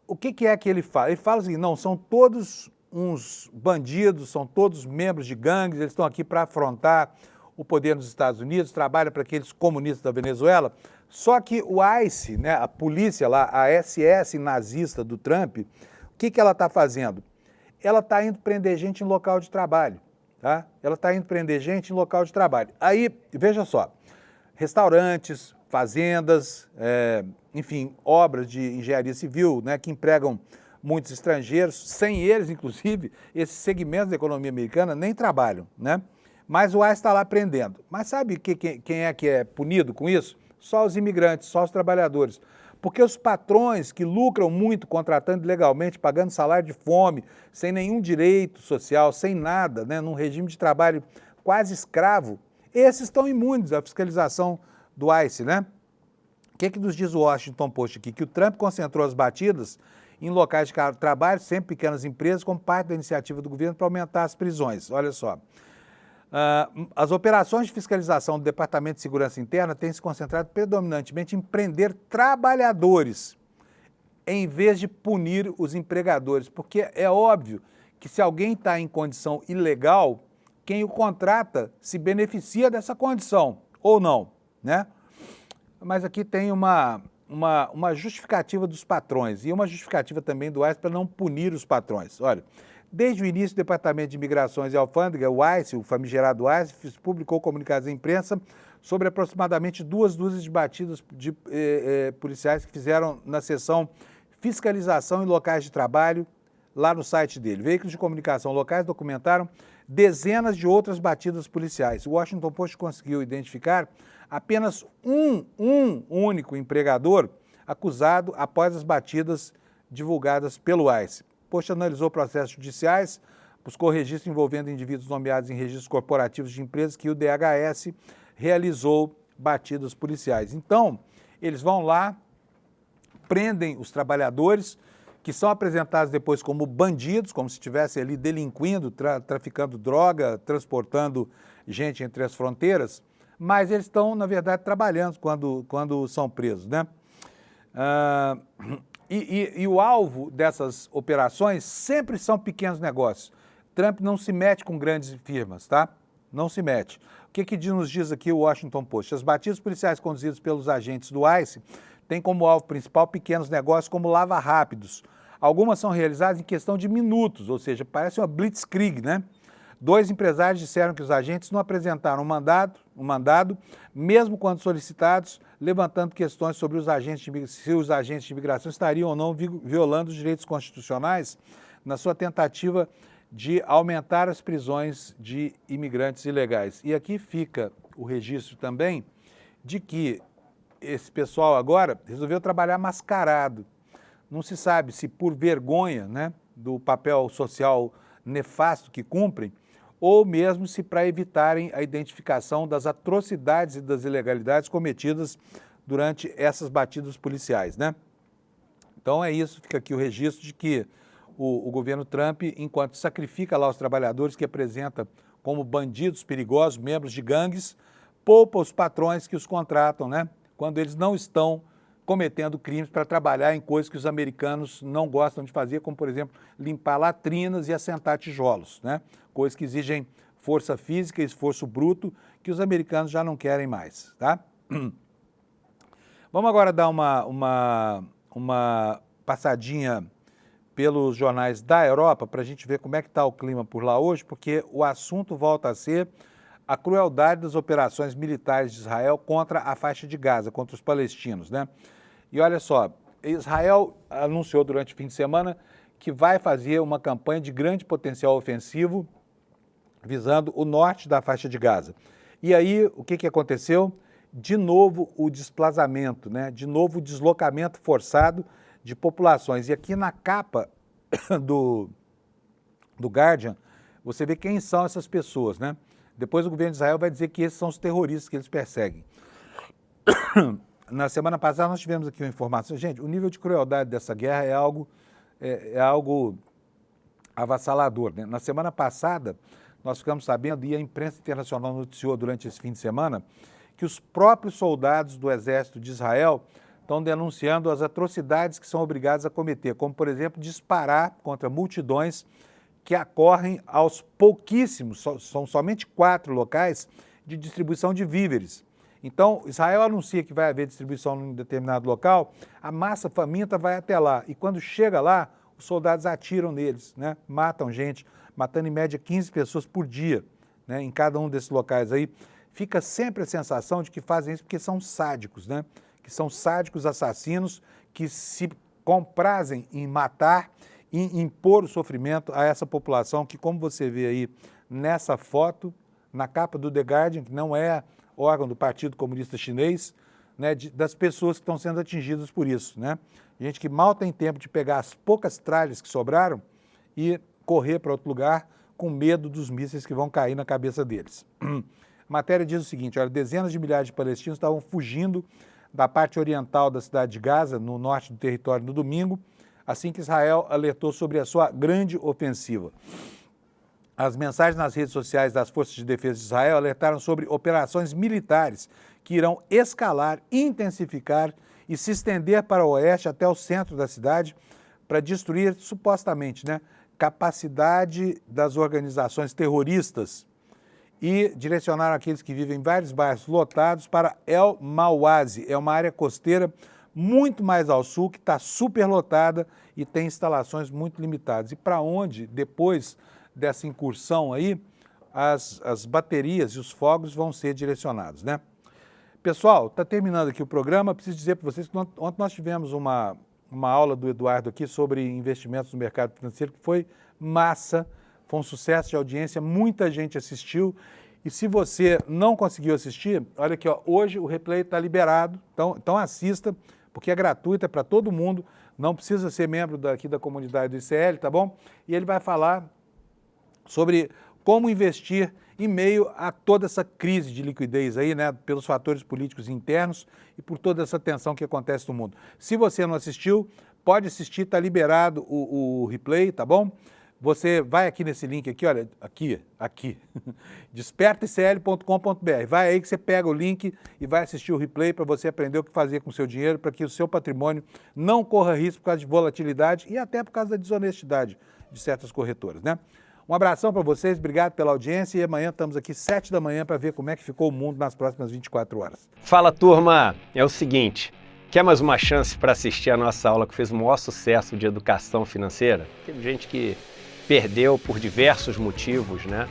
o que é que ele fala? Ele fala assim, não, são todos uns bandidos, são todos membros de gangues, eles estão aqui para afrontar o poder nos Estados Unidos, trabalham para aqueles comunistas da Venezuela. Só que o ICE, né, a polícia lá, a SS nazista do Trump, o que ela está fazendo? Ela está indo prender gente em local de trabalho, tá? Ela está indo prender gente em local de trabalho. Aí, veja só, restaurantes, fazendas, enfim, obras de engenharia civil, né, que empregam muitos estrangeiros, sem eles, inclusive, esses segmentos da economia americana nem trabalham, né? Mas o ICE está lá prendendo. Mas sabe quem é que é punido com isso? Só os imigrantes, só os trabalhadores. Porque os patrões que lucram muito contratando ilegalmente, pagando salário de fome, sem nenhum direito social, sem nada, né, num regime de trabalho quase escravo, esses estão imunes à fiscalização do ICE, né? O que nos diz o Washington Post aqui? Que o Trump concentrou as batidas em locais de trabalho, sempre pequenas empresas, como parte da iniciativa do governo para aumentar as prisões. Olha só. As operações de fiscalização do Departamento de Segurança Interna têm se concentrado predominantemente em prender trabalhadores, em vez de punir os empregadores, porque é óbvio que se alguém está em condição ilegal, quem o contrata se beneficia dessa condição, ou não, né? Mas aqui tem uma justificativa dos patrões e uma justificativa também do ICE para não punir os patrões. Olha, Desde o início, o Departamento de Imigrações e Alfândega, o ICE, o famigerado ICE, publicou comunicados à imprensa sobre aproximadamente 2 dúzias de batidas de policiais que fizeram na seção Fiscalização em Locais de Trabalho, lá no site dele. Veículos de comunicação locais documentaram dezenas de outras batidas policiais. O Washington Post conseguiu identificar apenas um único empregador acusado após as batidas divulgadas pelo ICE. O Post analisou processos judiciais, buscou registro envolvendo indivíduos nomeados em registros corporativos de empresas que o DHS realizou batidas policiais. Então, eles vão lá, prendem os trabalhadores, que são apresentados depois como bandidos, como se estivessem ali delinquindo, traficando droga, transportando gente entre as fronteiras, mas eles estão, na verdade, trabalhando quando são presos, né? E o alvo dessas operações sempre são pequenos negócios. Trump não se mete com grandes firmas, tá? Não se mete. O que nos diz aqui o Washington Post? As batidas policiais conduzidas pelos agentes do ICE têm como alvo principal pequenos negócios como lava-rápidos. Algumas são realizadas em questão de minutos, ou seja, parece uma blitzkrieg, né? 2 empresários disseram que os agentes não apresentaram um mandado, mesmo quando solicitados, levantando questões sobre se os agentes de imigração estariam ou não violando os direitos constitucionais na sua tentativa de aumentar as prisões de imigrantes ilegais. E aqui fica o registro também de que esse pessoal agora resolveu trabalhar mascarado. Não se sabe se por vergonha, né, do papel social nefasto que cumprem, ou mesmo se para evitarem a identificação das atrocidades e das ilegalidades cometidas durante essas batidas policiais, né? Então é isso, fica aqui o registro de que o governo Trump, enquanto sacrifica lá os trabalhadores que apresenta como bandidos perigosos, membros de gangues, poupa os patrões que os contratam, né? Quando eles não estão cometendo crimes para trabalhar em coisas que os americanos não gostam de fazer, como, por exemplo, limpar latrinas e assentar tijolos, né? Coisas que exigem força física e esforço bruto que os americanos já não querem mais, tá? Vamos agora dar uma passadinha pelos jornais da Europa para a gente ver como é que está o clima por lá hoje, porque o assunto volta a ser a crueldade das operações militares de Israel contra a faixa de Gaza, contra os palestinos, né? E olha só, Israel anunciou durante o fim de semana que vai fazer uma campanha de grande potencial ofensivo visando o norte da faixa de Gaza. E aí, o que aconteceu? De novo o desplazamento, né? De novo o deslocamento forçado de populações. E aqui na capa do Guardian, você vê quem são essas pessoas, né? Depois o governo de Israel vai dizer que esses são os terroristas que eles perseguem. Na semana passada nós tivemos aqui uma informação. Gente, o nível de crueldade dessa guerra é algo avassalador, né? Na semana passada nós ficamos sabendo, e a imprensa internacional noticiou durante esse fim de semana, que os próprios soldados do exército de Israel estão denunciando as atrocidades que são obrigados a cometer, como, por exemplo, disparar contra multidões que acorrem aos pouquíssimos, são somente 4 locais de distribuição de víveres. Então, Israel anuncia que vai haver distribuição em um determinado local, a massa faminta vai até lá, e quando chega lá, os soldados atiram neles, né? Matam gente, matando em média 15 pessoas por dia, né? Em cada um desses locais aí. Fica sempre a sensação de que fazem isso porque são sádicos, né? Que são sádicos assassinos que se comprazem em matar e impor o sofrimento a essa população que, como você vê aí nessa foto, na capa do The Guardian, que não é órgão do Partido Comunista Chinês, né, das pessoas que estão sendo atingidas por isso, né? Gente que mal tem tempo de pegar as poucas tralhas que sobraram e correr para outro lugar com medo dos mísseis que vão cair na cabeça deles. A matéria diz o seguinte, olha, dezenas de milhares de palestinos estavam fugindo da parte oriental da cidade de Gaza, no norte do território, no domingo, assim que Israel alertou sobre a sua grande ofensiva. As mensagens nas redes sociais das Forças de Defesa de Israel alertaram sobre operações militares que irão escalar, intensificar e se estender para o oeste até o centro da cidade para destruir, supostamente, né, capacidade das organizações terroristas e direcionaram aqueles que vivem em vários bairros lotados para El Mawazi. É uma área costeira muito mais ao sul, que está superlotada e tem instalações muito limitadas. E para onde, depois dessa incursão aí, as baterias e os fogos vão ser direcionados, né? Pessoal, está terminando aqui o programa. Preciso dizer para vocês que ontem nós tivemos uma aula do Eduardo aqui sobre investimentos no mercado financeiro, que foi massa, foi um sucesso de audiência, muita gente assistiu. E se você não conseguiu assistir, olha aqui, ó, hoje o replay está liberado, então assista, porque é gratuito, é para todo mundo, não precisa ser membro aqui da comunidade do ICL, tá bom? E ele vai falar sobre como investir em meio a toda essa crise de liquidez aí, né, pelos fatores políticos internos e por toda essa tensão que acontece no mundo. Se você não assistiu, pode assistir, está liberado o replay, tá bom? Você vai aqui nesse link aqui, olha, aqui, despertaicl.com.br. Vai aí que você pega o link e vai assistir o replay para você aprender o que fazer com o seu dinheiro, para que o seu patrimônio não corra risco por causa de volatilidade e até por causa da desonestidade de certas corretoras, né? Um abração para vocês, obrigado pela audiência e amanhã estamos aqui 7 da manhã para ver como é que ficou o mundo nas próximas 24 horas. Fala, turma! É o seguinte, quer mais uma chance para assistir a nossa aula que fez o maior sucesso de educação financeira? Teve gente que perdeu por diversos motivos, né?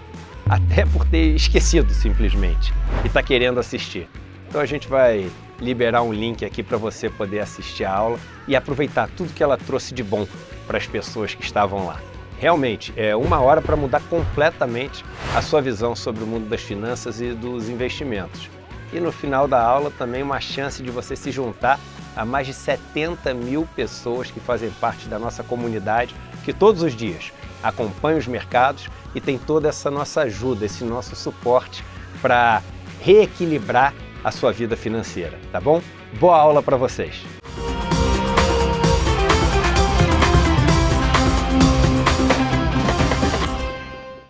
Até por ter esquecido simplesmente e está querendo assistir. Então a gente vai liberar um link aqui para você poder assistir a aula e aproveitar tudo que ela trouxe de bom para as pessoas que estavam lá. Realmente, é uma hora para mudar completamente a sua visão sobre o mundo das finanças e dos investimentos. E no final da aula também uma chance de você se juntar a mais de 70 mil pessoas que fazem parte da nossa comunidade, que todos os dias acompanham os mercados e tem toda essa nossa ajuda, esse nosso suporte para reequilibrar a sua vida financeira, tá bom? Boa aula para vocês!